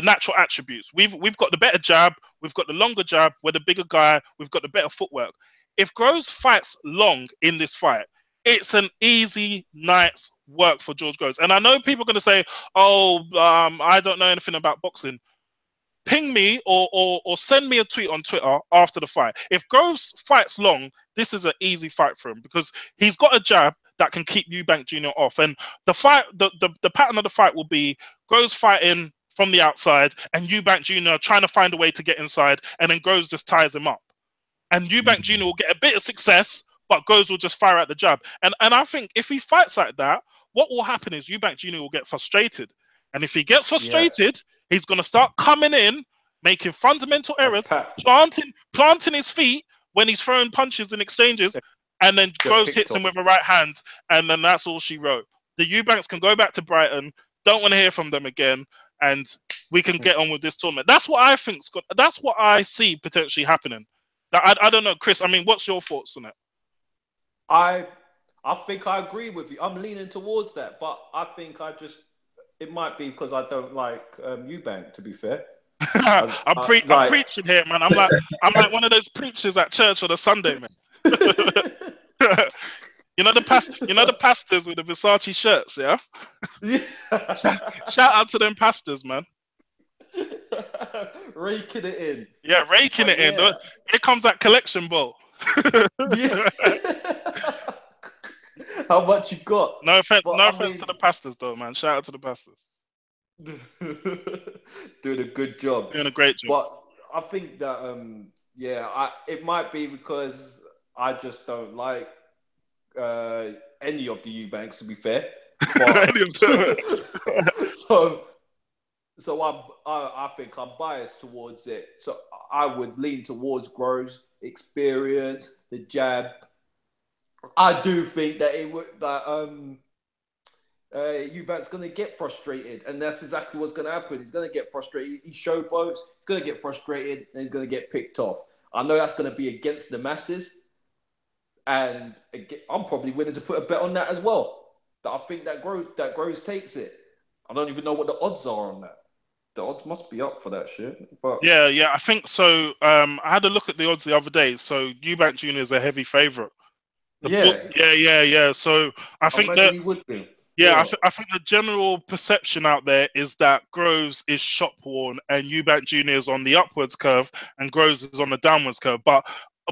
Speaker 2: natural attributes. We've got the better jab. We've got the longer jab. We're the bigger guy. We've got the better footwork. If Groves fights long in this fight, it's an easy night's work for George Groves. And I know people are going to say, I don't know anything about boxing. Ping me or send me a tweet on Twitter after the fight. If Groves fights long, this is an easy fight for him because he's got a jab that can keep Eubank Jr. off. And the fight, the pattern of the fight will be Groves fighting from the outside and Eubank Jr. trying to find a way to get inside, and then Groves just ties him up. And Eubank Jr. will get a bit of success, but Groves will just fire out the jab. And I think if he fights like that, what will happen is Eubank Jr. will get frustrated. And if he gets frustrated, he's going to start coming in, making fundamental errors, planting his feet when he's throwing punches in exchanges, and then Groves hits him with a right hand, and then that's all she wrote. The Eubanks can go back to Brighton, don't want to hear from them again, and we can get on with this tournament. That's what I think. That's what I see potentially happening. I don't know, Chris. I mean, what's your thoughts on it?
Speaker 3: I think I agree with you. I'm leaning towards that, but I think it might be because I don't like Eubank, to be fair.
Speaker 2: I'm preaching here, man. I'm like one of those preachers at church on a Sunday, man. You know the pastors with the Versace shirts, yeah? Shout out to them pastors, man.
Speaker 3: Raking it in.
Speaker 2: Yeah, raking it in. Here comes that collection bowl.
Speaker 3: How much you got?
Speaker 2: No offense to the pastors, though, man. Shout out to the pastors.
Speaker 3: Doing a good job.
Speaker 2: Doing a great job.
Speaker 3: But I think that, it might be because I just don't like any of the Eubanks, to be fair. But, so I think I'm biased towards it. So I would lean towards Groves' experience, the jab. I do think that Eubank's going to get frustrated, and that's exactly what's going to happen. He's going to get frustrated. He showboats. He's going to get frustrated, and he's going to get picked off. I know that's going to be against the masses, and I'm probably willing to put a bet on that as well. That I think that Groves takes it. I don't even know what the odds are on that. The odds must be up for that shit. But
Speaker 2: yeah, I think so. I had a look at the odds the other day. So Eubank Jr. is a heavy favourite. Yeah. So I think that
Speaker 3: he would be.
Speaker 2: Yeah, I think the general perception out there is that Groves is shop worn and Eubank Jr. is on the upwards curve and Groves is on the downwards curve. But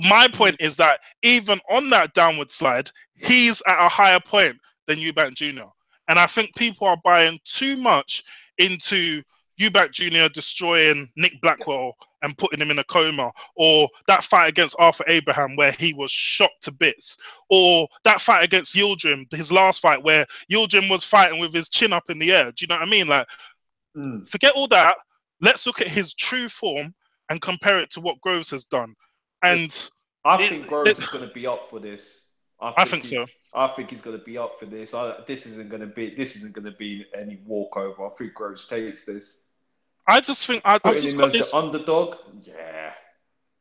Speaker 2: my point is that even on that downward slide, he's at a higher point than Eubank Jr. And I think people are buying too much into Eubank Jr. destroying Nick Blackwell and putting him in a coma, or that fight against Arthur Abraham where he was shot to bits, or that fight against Yildirim, his last fight where Yildirim was fighting with his chin up in the air. Do you know what I mean? Like, forget all that. Let's look at his true form and compare it to what Groves has done. And
Speaker 3: I think Groves is going to be up for this.
Speaker 2: I think so.
Speaker 3: I think he's going to be up for this. This isn't going to be any walkover. I think Groves takes this.
Speaker 2: I just think I've just got this
Speaker 3: the underdog. Yeah,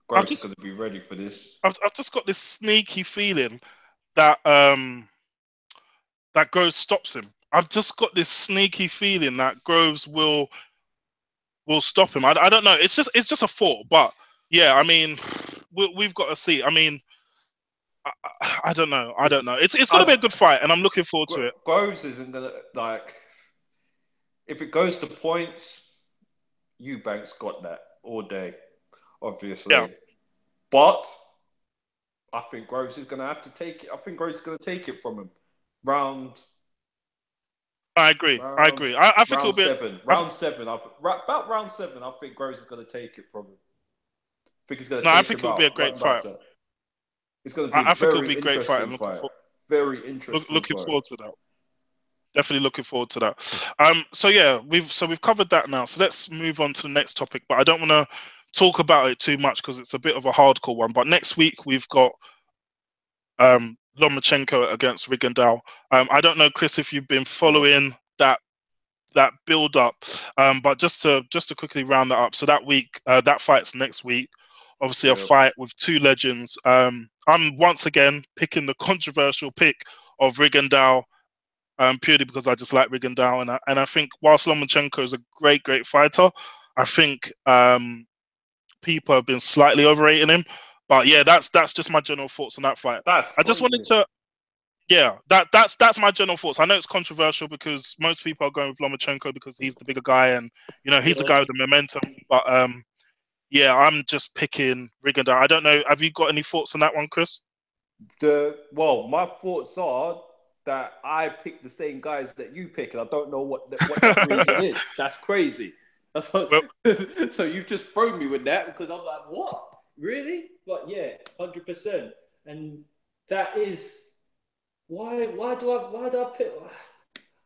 Speaker 3: Groves is going to be ready for this.
Speaker 2: I've just got this sneaky feeling that that Groves stops him. I've just got this sneaky feeling that Groves will stop him. I don't know. It's just a thought, but yeah, I mean, we've got to see. I mean, I don't know. It's going to be a good fight, and I'm looking forward to it.
Speaker 3: Groves isn't going to if it goes to points. Eubank's got that all day, obviously. Yeah. But I think Groves is going to have to take it. I think Groves is going to take it from him.
Speaker 2: I agree. I think it'll be
Speaker 3: round seven. About round 7, I think Groves is going to take it from him. I think he's going to.
Speaker 2: I think it'll be a great fight.
Speaker 3: It's going to be. I think it'll be a great fight. Very interesting.
Speaker 2: Looking forward to that. Definitely looking forward to that. So yeah, we've covered that now. So let's move on to the next topic. But I don't want to talk about it too much because it's a bit of a hardcore one. But next week we've got Lomachenko against Rigondeaux. I don't know, Chris, if you've been following that build up. But just to quickly round that up. So that week, that fight's next week. Obviously, a fight with two legends. I'm once again picking the controversial pick of Rigondeaux. Purely because I just like Rigondeaux, and I think whilst Lomachenko is a great fighter, I think people have been slightly overrating him. But yeah, that's just my general thoughts on that fight. That's my general thoughts. I know it's controversial because most people are going with Lomachenko because he's the bigger guy and he's the guy with the momentum. But yeah, I'm just picking Rigondeaux. I don't know. Have you got any thoughts on that one, Chris?
Speaker 3: My thoughts are that I picked the same guys that you pick, and I don't know what that reason is. That's crazy. So you've just thrown me with that because I'm like, what? Really? But yeah, 100%. And that is why do I pick?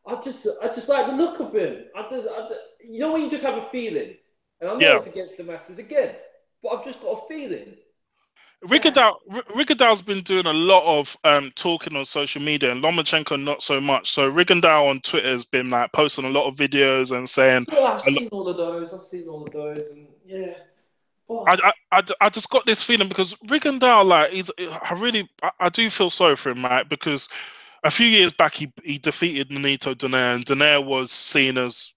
Speaker 3: I just like the look of him. When you just have a feeling, and I know it's against the masses again, but I've just got a feeling.
Speaker 2: Rigondeaux's been doing a lot of talking on social media, and Lomachenko not so much. So Rigondeaux on Twitter has been like posting a lot of videos and saying,
Speaker 3: I've seen all of those, and yeah.
Speaker 2: I just got this feeling because Rigondeaux, like, I do feel sorry for him, right? Because a few years back he defeated Nonito Donaire, and Donaire was seen as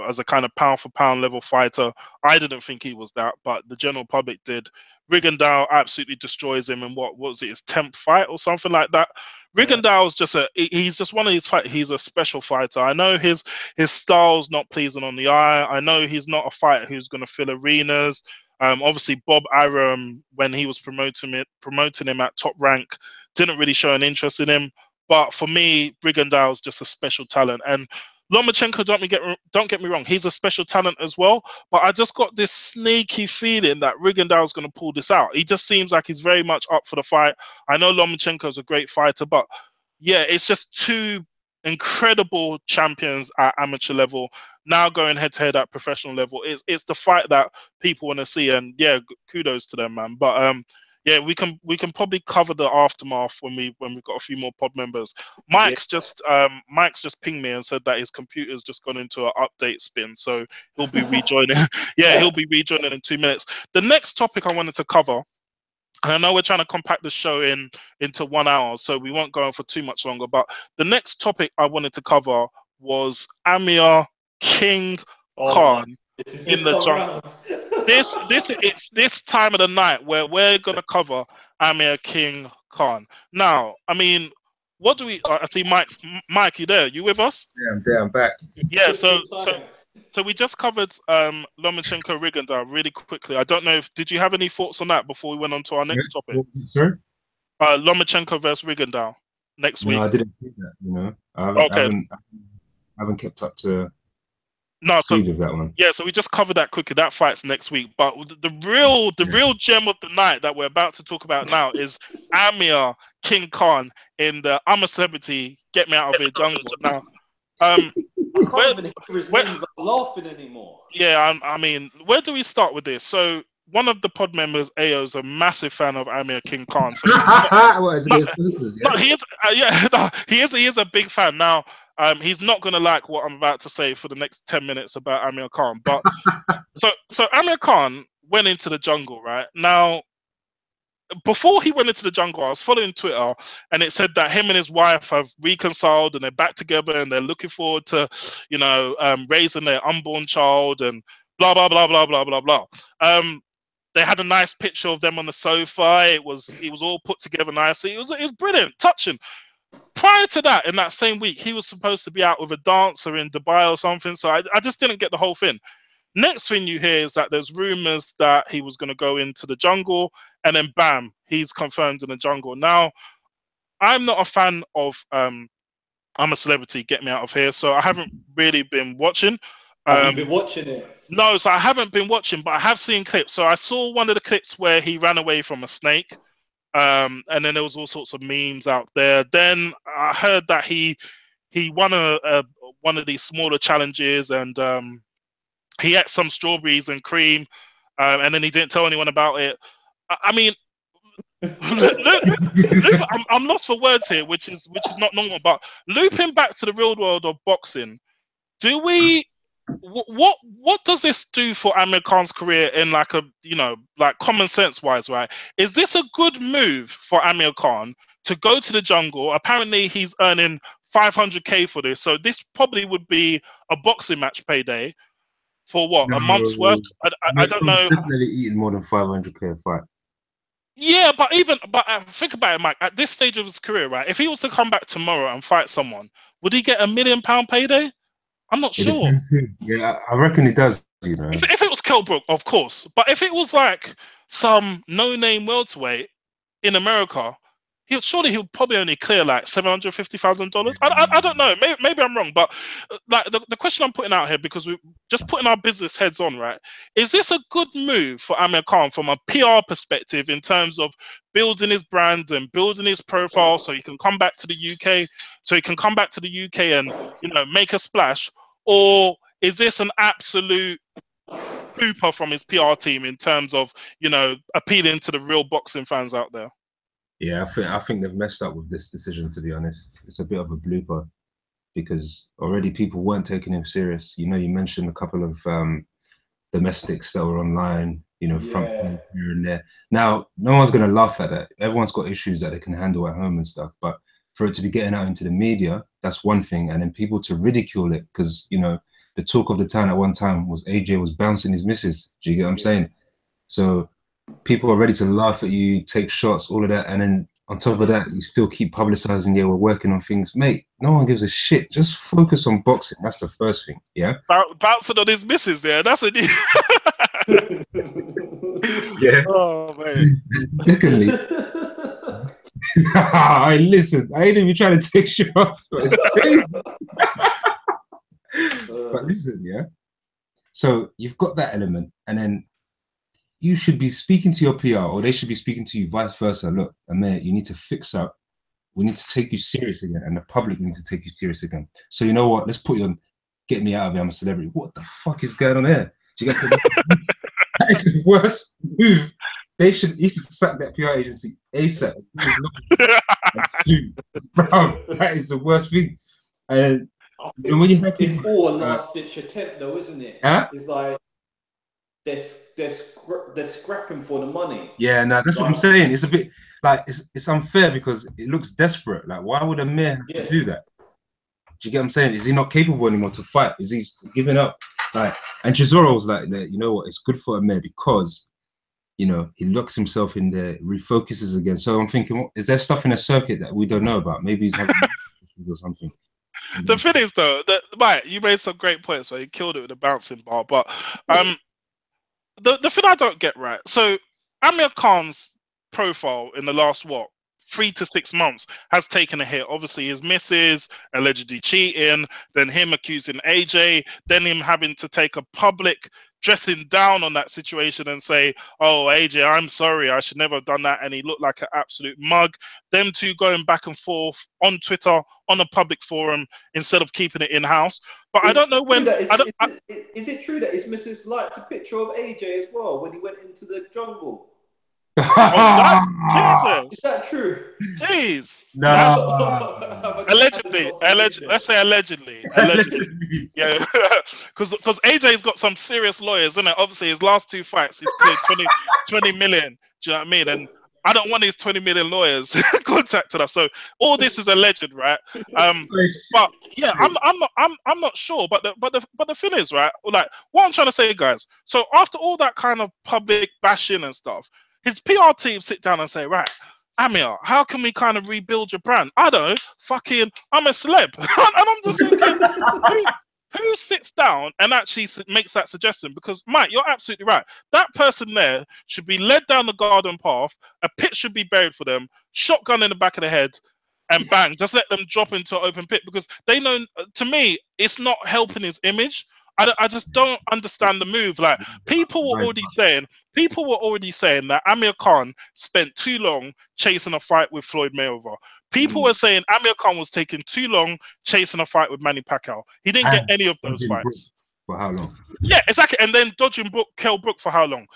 Speaker 2: as a kind of pound for pound level fighter. I didn't think he was that, but the general public did. Rigondeaux absolutely destroys him in what was it, his 10th fight or something like that. Rigondeaux is he's just one of these fighters. He's a special fighter. I know his style's not pleasing on the eye. I know he's not a fighter who's going to fill arenas. Obviously Bob Arum, when he was promoting him at Top Rank, didn't really show an interest in him. But for me, Rigondeaux is just a special talent. And Lomachenko, don't get me wrong, he's a special talent as well. But I just got this sneaky feeling that Rigondeaux is going to pull this out. He just seems like he's very much up for the fight. I know Lomachenko is a great fighter, but yeah, it's just two incredible champions at amateur level now going head to head at professional level. It's the fight that people want to see, and yeah, kudos to them, man. But yeah, we can probably cover the aftermath when we've got a few more pod members. Mike's just pinged me and said that his computer's just gone into an update spin, so he'll be rejoining. Yeah, he'll be rejoining in 2 minutes. The next topic I wanted to cover, and I know we're trying to compact the show into 1 hour, so we won't go on for too much longer. But the next topic I wanted to cover was Amir King Khan in the jungle. It's this time of the night where we're gonna cover Amir King Khan. Now, I mean, what do we? I see Mike, you there? You with us?
Speaker 1: Yeah, I'm there. I'm back.
Speaker 2: Yeah. So we just covered Lomachenko Rigondeaux really quickly. I don't know did you have any thoughts on that before we went on to our next topic?
Speaker 1: Sorry.
Speaker 2: Lomachenko versus Rigondeaux next week.
Speaker 1: No, I didn't think that. You know, I haven't kept up to. Speed of that one. Yeah,
Speaker 2: so we just covered that quickly. That fight's next week. But the real gem of the night that we're about to talk about now is Amir King Khan in the I'm a Celebrity, Get Me Out of Here jungle. Now,
Speaker 3: I can't even hear his name without laughing anymore.
Speaker 2: Yeah, I mean, where do we start with this? So one of the pod members, Ayo, is a massive fan of Amir King Khan. So he is a big fan. Now, he's not going to like what I'm about to say for the next 10 minutes about Amir Khan. But so Amir Khan went into the jungle, right? Now, before he went into the jungle, I was following Twitter, and it said that him and his wife have reconciled and they're back together and they're looking forward to, raising their unborn child and blah, blah, blah, blah, blah, blah, blah. They had a nice picture of them on the sofa. It was all put together nicely. It was brilliant, touching. Prior to that, in that same week, he was supposed to be out with a dancer in Dubai or something. So I just didn't get the whole thing. Next thing you hear is that there's rumors that he was going to go into the jungle, and then bam, he's confirmed in the jungle. Now, I'm not a fan of I'm a Celebrity, Get Me Out of Here, so I haven't really been watching.
Speaker 3: Have you been watching it?
Speaker 2: No, so I haven't been watching, but I have seen clips. So I saw one of the clips where he ran away from a snake. And then there was all sorts of memes out there. Then I heard that he won one of these smaller challenges, and he ate some strawberries and cream, and then he didn't tell anyone about it. I mean, I'm lost for words here, which is not normal. But looping back to the real world of boxing, what does this do for Amir Khan's career in like common sense wise, right? Is this a good move for Amir Khan to go to the jungle? Apparently he's earning 500k for this, so this probably would be a boxing match payday for what, a month's work? I don't know.
Speaker 1: Definitely eating more than 500k a fight.
Speaker 2: Yeah, but think about it, Mike. At this stage of his career, right? If he was to come back tomorrow and fight someone, would he get £1 million payday? I'm not sure.
Speaker 1: Yeah, I reckon he does. You know,
Speaker 2: if it was Kell Brook, of course. But if it was like some no-name welterweight in America, he would probably only clear like $750,000. I don't know. Maybe I'm wrong. But like the question I'm putting out here, because we're just putting our business heads on, right? Is this a good move for Amir Khan from a PR perspective in terms of building his brand and building his profile so he can come back to the UK, and make a splash? Or is this an absolute pooper from his PR team in terms of, appealing to the real boxing fans out there?
Speaker 1: Yeah, I think they've messed up with this decision, to be honest. It's a bit of a blooper because already people weren't taking him serious. You mentioned a couple of domestics that were online, front here and there. Now, no one's going to laugh at that. Everyone's got issues that they can handle at home and stuff. But for it to be getting out into the media, that's one thing. And then people to ridicule it because, the talk of the town at one time was AJ was bouncing his missus. Do you get what I'm saying? So people are ready to laugh at you, take shots, all of that. And then on top of that, you still keep publicizing, we're working on things. Mate, no one gives a shit. Just focus on boxing. That's the first thing, yeah?
Speaker 2: Bouncing on his missus there. That's a...
Speaker 1: Yeah.
Speaker 2: Oh, man.
Speaker 1: Secondly... listen, I ain't even trying to take shots. But listen, yeah. So you've got that element, and then you should be speaking to your PR, or they should be speaking to you vice versa. Look, Amir, you need to fix up. We need to take you serious again, and the public needs to take you serious again. So you know what? Let's put you on Get Me Out of Here, I'm a Celebrity. What the fuck is going on here? Do you get that is the worst move he should sack that PR agency ASAP. Bro, that is the worst thing. And when you have
Speaker 3: it's all a last ditch attempt, though, isn't it?
Speaker 1: Huh?
Speaker 3: It's like they're scrapping for the money.
Speaker 1: Yeah, no, that's what I'm saying. It's a bit like it's unfair because it looks desperate. Like, why would a mayor have to do that? Do you get what I'm saying? Is he not capable anymore to fight? Is he giving up? Like, and Chisoro's like, you know what? It's good for a mayor because, you know, he locks himself in there, refocuses again. So I'm thinking, is there stuff in a circuit that we don't know about? Maybe he's having or something.
Speaker 2: The thing is, though, that Mike, you made some great points. So you killed it with a bouncing bar. But the thing I don't get right. So Amir Khan's profile in the last 3 to 6 months has taken a hit. Obviously, his missus allegedly cheating, then him accusing AJ, then him having to take a public dressing down on that situation and say, oh, AJ, I'm sorry, I should never have done that. And he looked like an absolute mug. Them two going back and forth on Twitter, on a public forum, instead of keeping it in-house. But I don't know when...
Speaker 3: Is it true that his missus liked a picture of AJ as well when he went into the jungle?
Speaker 2: Jesus.
Speaker 3: Is that true?
Speaker 2: Jeez.
Speaker 1: No.
Speaker 2: Allegedly. Let's say allegedly. Yeah. Because AJ's got some serious lawyers, isn't it? Obviously, his last 2 fights, he's cleared 20 million. Do you know what I mean? And I don't want these 20 million lawyers contacting us. So all this is alleged, right? But yeah, I'm not sure. But the thing is, right? Like, what I'm trying to say, guys. So after all that kind of public bashing and stuff, his PR team sit down and say, right, Amir, how can we kind of rebuild your brand? I don't know, fucking, I'm a celeb. And I'm just thinking, who sits down and actually makes that suggestion? Because, Mike, you're absolutely right. That person there should be led down the garden path, a pit should be buried for them, shotgun in the back of the head, and bang, just let them drop into an open pit. Because they know, to me, it's not helping his image. I just don't understand the move. Like, people were already saying that Amir Khan spent too long chasing a fight with Floyd Mayweather. People were saying Amir Khan was taking too long chasing a fight with Manny Pacquiao. He didn't get any of those fights.
Speaker 1: For how long?
Speaker 2: Yeah, exactly. And then dodging Kell Brook for how long?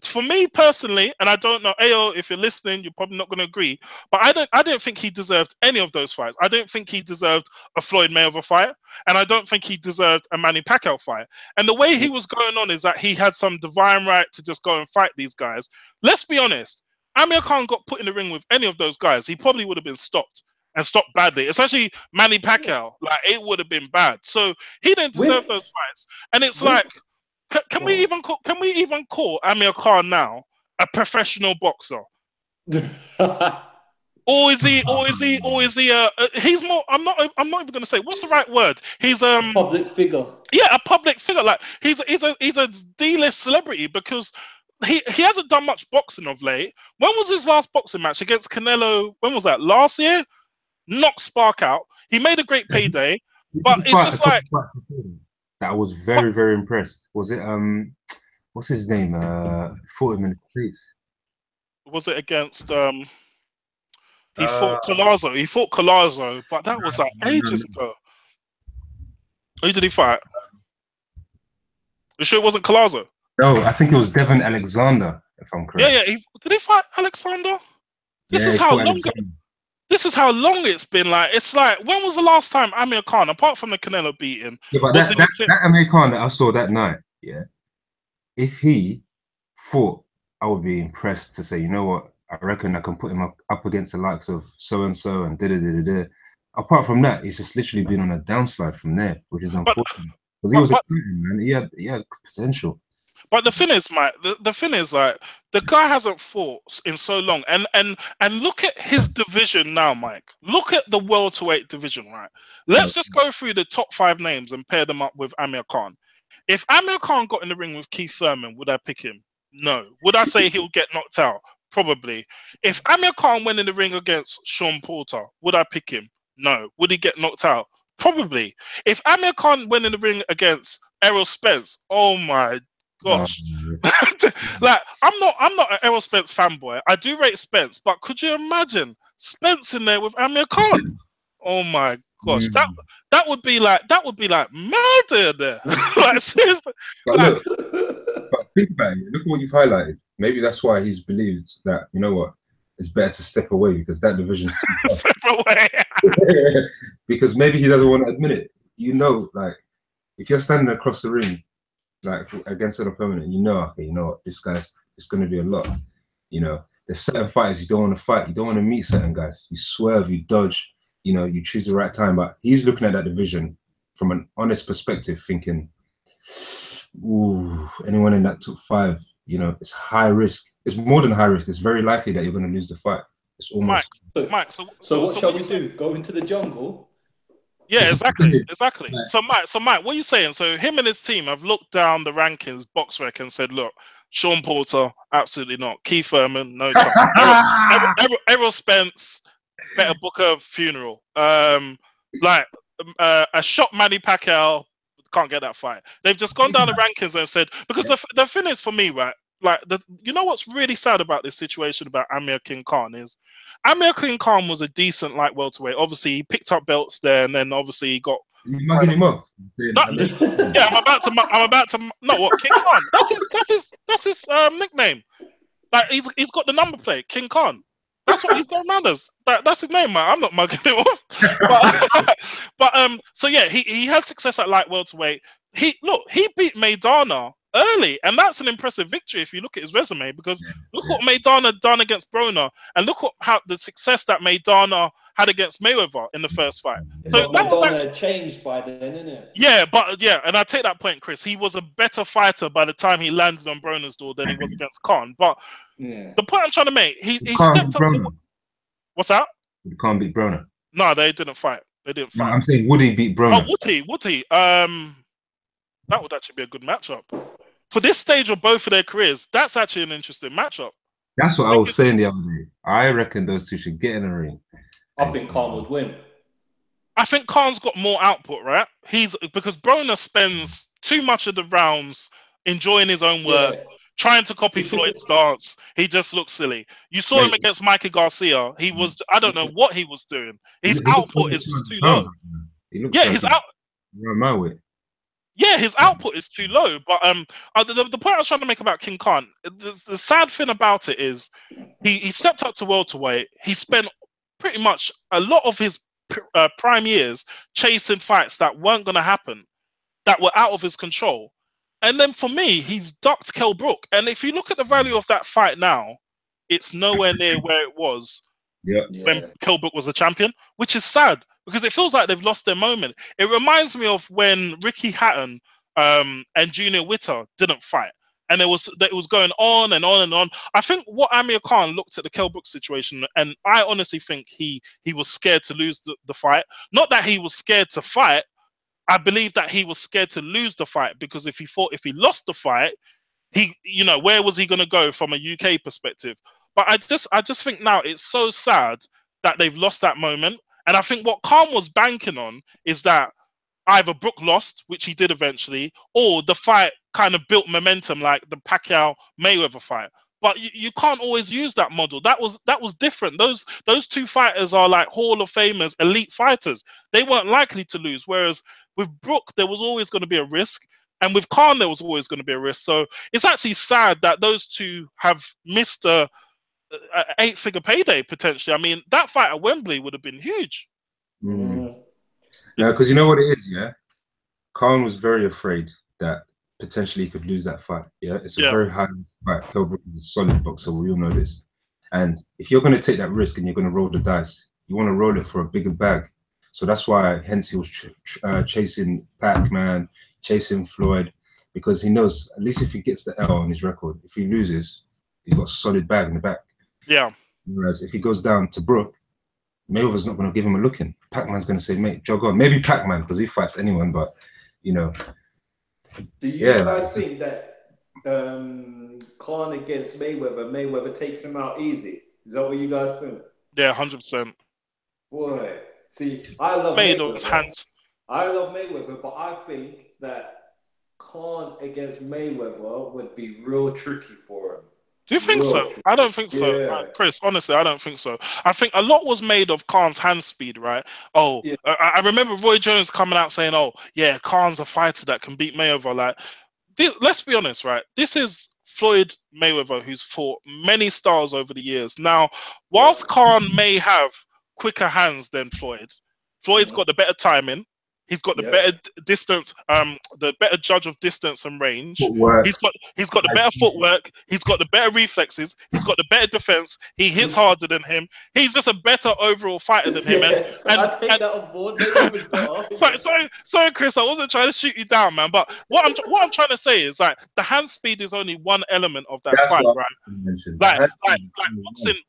Speaker 2: For me personally, and I don't know, Ayo, if you're listening, you're probably not going to agree, but I don't think he deserved any of those fights. I don't think he deserved a Floyd Mayweather fight, and I don't think he deserved a Manny Pacquiao fight. And the way he was going on is that he had some divine right to just go and fight these guys. Let's be honest. Amir Khan got put in the ring with any of those guys, he probably would have been stopped. And stopped badly, especially Manny Pacquiao. Like, it would have been bad. So he didn't deserve those fights. And it's like, can we even call Amir Khan now a professional boxer? Or is he? He's more. I'm not even going to say what's the right word. He's a
Speaker 3: public figure.
Speaker 2: Yeah, a public figure. Like, he's a D-list celebrity because he hasn't done much boxing of late. When was his last boxing match against Canelo? When was that? Last year. Knocked Spark out. He made a great payday, but it's just like
Speaker 1: that. I was very, very impressed. Was it what's his name? Fought him in the States.
Speaker 2: Was it against he fought Collazo. He fought Collazo, but that was like ages ago. Who did he fight? You sure it wasn't Collazo?
Speaker 1: No, I think it was Devon Alexander, if I'm correct.
Speaker 2: Yeah. Did he fight Alexander? This is how long. This is how long it's been. Like, it's like, when was the last time Amir Khan, apart from the Canelo beating?
Speaker 1: Yeah, but that Amir Khan that I saw that night, yeah, if he fought, I would be impressed to say, you know what, I reckon I can put him up against the likes of so-and-so and da-da-da-da-da. Apart from that, he's just literally been on a downslide from there, which is unfortunate. Because he was a man, he had potential.
Speaker 2: But the thing is, Mike, the thing is, like, the guy hasn't fought in so long. And look at his division now, Mike. Look at the welterweight division, right? Let's just go through the top 5 names and pair them up with Amir Khan. If Amir Khan got in the ring with Keith Thurman, would I pick him? No. Would I say he'll get knocked out? Probably. If Amir Khan went in the ring against Sean Porter, would I pick him? No. Would he get knocked out? Probably. If Amir Khan went in the ring against Errol Spence, oh my gosh. Like, I'm not an Errol Spence fanboy. I do rate Spence, but could you imagine Spence in there with Amir Khan? Oh my gosh. That would be like murder there. Like, seriously.
Speaker 1: But look, but think about it. Look at what you've highlighted. Maybe that's why he's believed that, you know what, it's better to step away because that division's too tough.
Speaker 2: Step away.
Speaker 1: Because maybe he doesn't want to admit it. You know, like, if you're standing across the ring, like, against an opponent, you know, okay, you know what, this guy's, it's going to be a lot. You know, there's certain fighters you don't want to fight. You don't want to meet certain guys. You swerve, you dodge, you know, you choose the right time. But he's looking at that division from an honest perspective, thinking, ooh, anyone in that top 5, you know, it's high risk. It's more than high risk. It's very likely that you're going to lose the fight. It's almost.
Speaker 2: Mike,
Speaker 3: so what shall we do? Go into the jungle?
Speaker 2: Yeah, exactly. So Mike, what are you saying? So him and his team have looked down the rankings, BoxRec, and said, look, Sean Porter, absolutely not. Keith Thurman, no chance. Errol Spence, better book a funeral. A shot Manny Pacquiao, can't get that fight. They've just gone down the rankings and said, because the thing is for me, right? Like, you know what's really sad about this situation about Amir King Khan is Amir King Khan was a decent light welterweight. Obviously, he picked up belts there, and then obviously he got.
Speaker 1: You're mugging him off.
Speaker 2: Yeah, I'm about to. No, what King Khan? That's his nickname. Like he's got the number plate, King Khan. That's what he's going around as. That's his name, man. I'm not mugging him off. So yeah, he had success at light welterweight. He beat Maidana early, and that's an impressive victory if you look at his resume, because look what Maidana done against Broner, and look how the success that Maidana had against Mayweather in the first fight. So
Speaker 3: Maidana changed by then, isn't it?
Speaker 2: Yeah, and I take that point, Chris. He was a better fighter by the time he landed on Broner's door than he was against Khan. But the point I'm trying to make, he stepped up to. What's that?
Speaker 1: You can't beat Broner.
Speaker 2: No, they didn't fight. No,
Speaker 1: I'm saying, would he beat Broner?
Speaker 2: Oh, would he? That would actually be a good matchup. For this stage of both of their careers, that's actually an interesting matchup.
Speaker 1: That's what I was saying the other day. I reckon those two should get in the ring.
Speaker 3: I think Khan would win.
Speaker 2: I think Khan's got more output, right? Because Broner spends too much of the rounds enjoying his own work, trying to copy Floyd's stance. He just looks silly. You saw him against Mikey Garcia. He was, I don't know what he was doing. His output is just too low. His output is too low. But the point I was trying to make about King Khan, the sad thing about it is he stepped up to welterweight. He spent pretty much a lot of his prime years chasing fights that weren't going to happen, that were out of his control. And then for me, he's ducked Kell Brook. And if you look at the value of that fight now, it's nowhere near where it was when Kell Brook was the champion, which is sad because it feels like they've lost their moment. It reminds me of when Ricky Hatton and Junior Witter didn't fight. And it was going on and on and on. I think what Amir Khan looked at the Kell Brook situation, and I honestly think he was scared to lose the fight. Not that he was scared to fight. I believe that he was scared to lose the fight, because if he lost the fight, where was he going to go from a UK perspective? But I just think now it's so sad that they've lost that moment. And I think what Khan was banking on is that either Brook lost, which he did eventually, or the fight kind of built momentum like the Pacquiao-Mayweather fight. But you can't always use that model. That was different. Those two fighters are like Hall of Famers, elite fighters. They weren't likely to lose. Whereas with Brook, there was always going to be a risk. And with Khan, there was always going to be a risk. So it's actually sad that those two have missed a 8-figure payday, potentially. I mean, that fight at Wembley would have been huge.
Speaker 1: No, because you know what it is, Khan was very afraid that potentially he could lose that fight. It's a very high fight. Kell Brook is a solid boxer. We all know this. And if you're going to take that risk and you're going to roll the dice, you want to roll it for a bigger bag. So that's why, hence, he was chasing Pac-Man, chasing Floyd, because he knows at least if he gets the L on his record, if he loses, he's got a solid bag in the back. Yeah. Whereas if he goes down to Brook, Mayweather's not going to give him a look in. Pac-Man's going to say, mate, jog on. Maybe Pac-Man, because he fights anyone, but,
Speaker 3: Do you guys think that Khan against Mayweather takes him out easy? Is that what you guys think?
Speaker 2: Yeah, 100%.
Speaker 3: Boy, see, I love Mayweather, but I think that Khan against Mayweather would be real tricky for him.
Speaker 2: Do you think so? I don't think so. Chris, honestly, I don't think so. I think a lot was made of Khan's hand speed, right? I remember Roy Jones coming out saying, Khan's a fighter that can beat Mayweather. Like, let's be honest, right? This is Floyd Mayweather, who's fought many styles over the years. Now, whilst Khan may have quicker hands than Floyd, Floyd's got the better timing. He's got the better distance, the better judge of distance and range.
Speaker 1: Footwork.
Speaker 2: He's got the better footwork. He's got the better reflexes. He's got the better defense. He hits harder than him. He's just a better overall fighter than him. And
Speaker 3: I take that on board.
Speaker 2: Sorry, Chris. I wasn't trying to shoot you down, man. But what I'm trying to say is like the hand speed is only one element of that fight, right? Like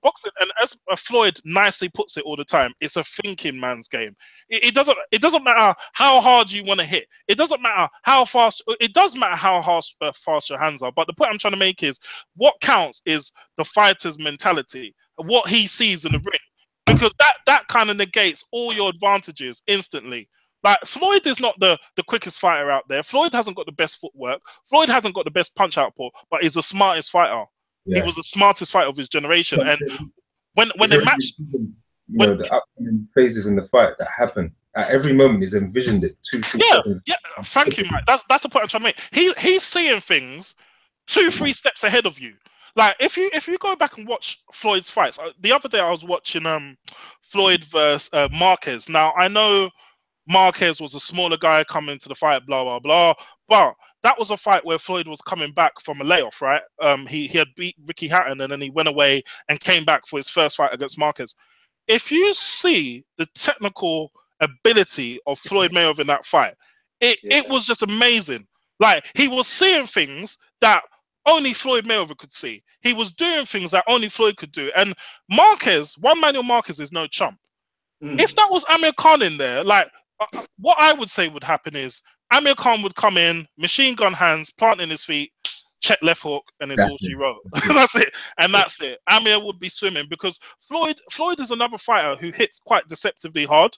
Speaker 2: boxing, and as Floyd nicely puts it all the time, it's a thinking man's game. It doesn't matter how hard you want to hit. It doesn't matter how fast. It does matter how fast your hands are. But the point I'm trying to make is what counts is the fighter's mentality, what he sees in the ring, because that kind of negates all your advantages instantly. Like Floyd is not the quickest fighter out there. Floyd hasn't got the best footwork. Floyd hasn't got the best punch output, but he's the smartest fighter. Yeah. He was the smartest fighter of his generation. And when they match.
Speaker 1: The upcoming phases in the fight that happen at every moment, he's envisioned it 2-3 seconds. Yeah.
Speaker 2: Thank you, Mike. That's the point I'm trying to make. He's seeing things 2-3 steps ahead of you. Like if you go back and watch Floyd's fights, the other day I was watching Floyd versus Marquez. Now I know Marquez was a smaller guy coming into the fight, blah blah blah, but that was a fight where Floyd was coming back from a layoff, right? He had beat Ricky Hatton and then he went away and came back for his first fight against Marquez. If you see the technical ability of Floyd Mayweather in that fight, it was just amazing. Like he was seeing things that only Floyd Mayweather could see. He was doing things that only Floyd could do. And Marquez, one Manuel Marquez is no chump. If that was Amir Khan in there, like what I would say would happen is Amir Khan would come in, machine gun hands, planting his feet, check left hook, and it's all she wrote. That's it. And that's it. Amir would be swimming because Floyd is another fighter who hits quite deceptively hard.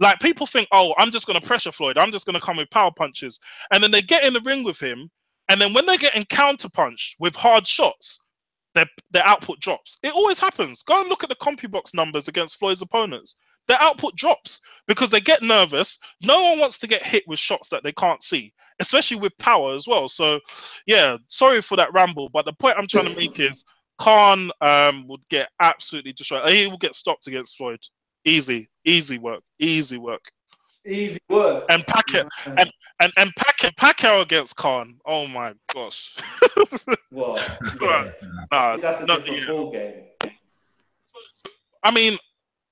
Speaker 2: Like people think, oh, I'm just going to pressure Floyd. I'm just going to come with power punches. And then they get in the ring with him. And then when they're getting counter punched with hard shots, their output drops. It always happens. Go and look at the CompuBox numbers against Floyd's opponents. Their output drops because they get nervous. No one wants to get hit with shots that they can't see, especially with power as well. So, yeah, sorry for that ramble, but the point I'm trying to make is Khan would get absolutely destroyed. He will get stopped against Floyd. Easy work. And Pacquiao against Khan. Oh my gosh.
Speaker 3: Well, that's a different ball game.
Speaker 2: I mean,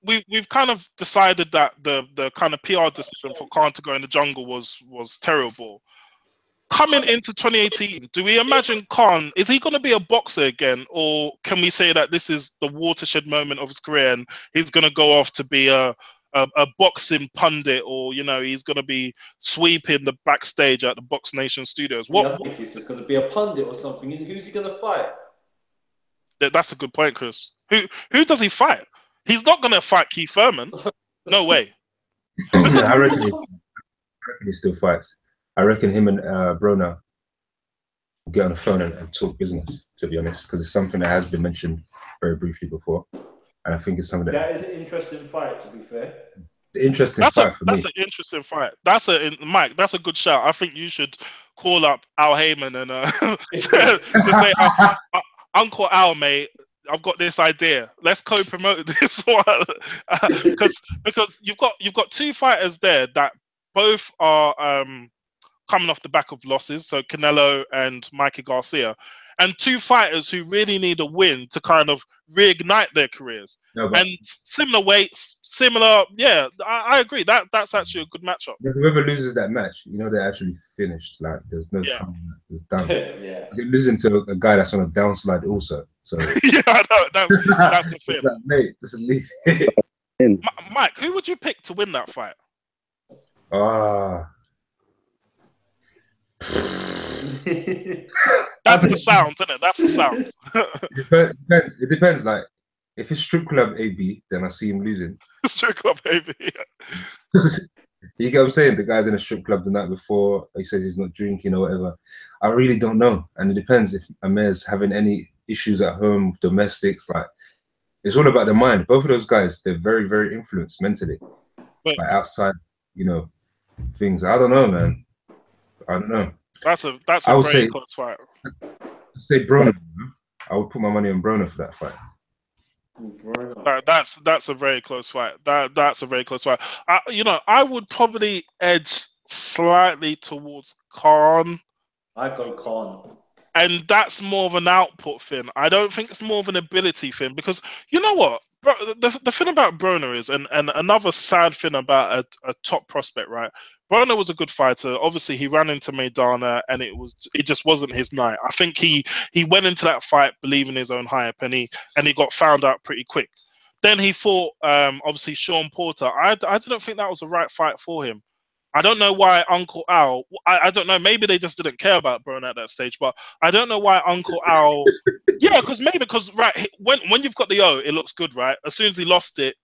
Speaker 2: we've kind of decided that the kind of PR decision for Khan to go in the jungle was terrible. Coming into 2018, do we imagine Khan, is he going to be a boxer again, or can we say that this is the watershed moment of his career and he's going to go off to be a boxing pundit, or he's going to be sweeping the backstage at the Box Nation studios?
Speaker 3: I think he's just going to be a pundit or something. Who's he going to fight?
Speaker 2: That's a good point, Chris. Who does he fight? He's not going to fight Keith Thurman. No way.
Speaker 1: I reckon he still fights. I reckon him and Broner will get on the phone and talk business, to be honest, because it's something that has been mentioned very briefly before. And I think it's something that
Speaker 3: is an interesting fight, to be fair.
Speaker 1: That's an
Speaker 2: interesting fight. Mike, that's a good shout. I think you should call up Al Heyman and to say, Uncle Al, mate, I've got this idea. Let's co-promote this one. because you've got two fighters there that both are coming off the back of losses, so Canelo and Mikey Garcia, and two fighters who really need a win to kind of reignite their careers. And similar weights, yeah, I agree. That's actually a good matchup.
Speaker 1: Whoever loses that match, they're actually finished. Like there's no time. It's done.
Speaker 3: Yeah.
Speaker 1: You're losing to a guy that's on a downslide also. So
Speaker 2: yeah, I know. That's the thing.
Speaker 1: Like, mate, just leave it.
Speaker 2: Mike, who would you pick to win that fight? That's the sound, isn't it? That's the sound.
Speaker 1: It depends. Like, if it's strip club AB, then I see him losing.
Speaker 2: Strip club AB.
Speaker 1: You get what I'm saying? The guy's in a strip club the night before. He says he's not drinking or whatever. I really don't know, and it depends if Amir's having any issues at home, domestics. Like, it's all about the mind. Both of those guys, they're very, very influenced mentally. Like outside, things. I don't know, man. I don't know.
Speaker 2: That's a very close fight.
Speaker 1: say Broner. I would put my money on Broner for that fight.
Speaker 2: That's a very close fight. That's a very close fight. I would probably edge slightly towards Khan.
Speaker 3: I go Khan.
Speaker 2: And that's more of an output thing. I don't think it's more of an ability thing, because you know what? The thing about Broner is, and another sad thing about a top prospect, right? Broner was a good fighter. Obviously, he ran into Maidana, and it just wasn't his night. I think he went into that fight believing his own hype, and he got found out pretty quick. Then he fought obviously Sean Porter. I didn't think that was the right fight for him. I don't know why Uncle Al. I don't know. Maybe they just didn't care about Broner at that stage. But I don't know why Uncle Al. Yeah, because right, when you've got the O, it looks good, right? As soon as he lost it,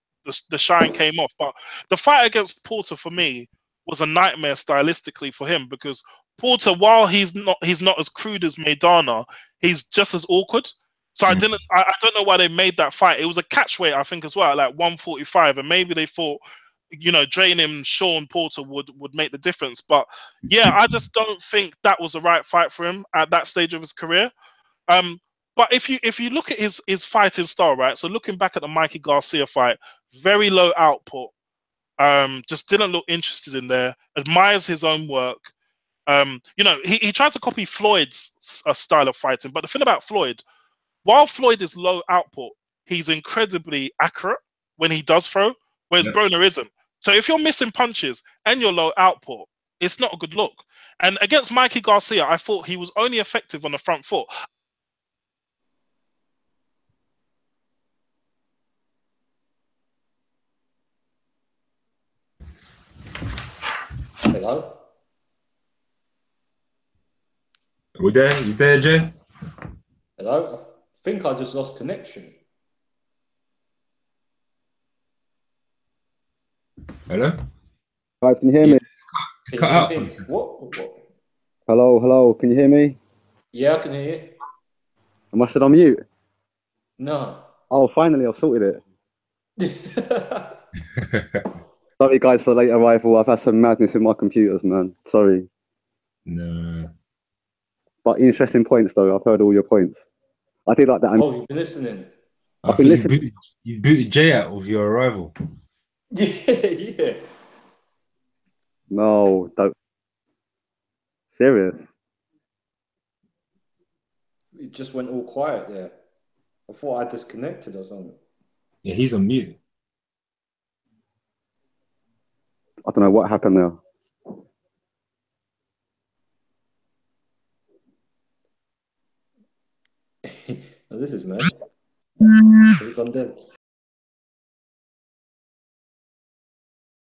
Speaker 2: the shine came off. But the fight against Porter for me was a nightmare stylistically for him, because Porter, while he's not as crude as Maidana, he's just as awkward. So I don't know why they made that fight. It was a catch weight, I think, as well, like 145, and maybe they thought, draining Sean Porter would make the difference. But yeah, I just don't think that was the right fight for him at that stage of his career. But if you look at his fighting style, right? So looking back at the Mikey Garcia fight, very low output. Just didn't look interested in there. Admires his own work. He tries to copy Floyd's style of fighting. But the thing about Floyd, while Floyd is low output, he's incredibly accurate when he does throw, whereas Broner isn't. So if you're missing punches and you're low output, it's not a good look. And against Mikey Garcia, I thought he was only effective on the front foot.
Speaker 3: Hello?
Speaker 1: Are we there? You there, Jay?
Speaker 3: Hello? I think I just lost connection.
Speaker 1: Hello?
Speaker 4: Hi, can you hear me?
Speaker 1: Cut out.
Speaker 3: What?
Speaker 4: Hello, can you hear me?
Speaker 3: Yeah, I can hear you.
Speaker 4: Am I still on mute?
Speaker 3: No.
Speaker 4: Oh, finally, I've sorted it. Sorry, guys, for the late arrival. I've had some madness with my computers, man. Sorry.
Speaker 1: No.
Speaker 4: But interesting points, though. I've heard all your points. I did like that.
Speaker 3: Oh, you've been listening?
Speaker 4: I've been listening.
Speaker 1: You booted Jay out of your arrival.
Speaker 3: Yeah.
Speaker 4: No, don't. Serious?
Speaker 3: It just went all quiet there. I thought I disconnected or something.
Speaker 1: Yeah, he's on mute.
Speaker 4: I don't know what happened there.
Speaker 3: Oh, this is mad. Has it gone dead?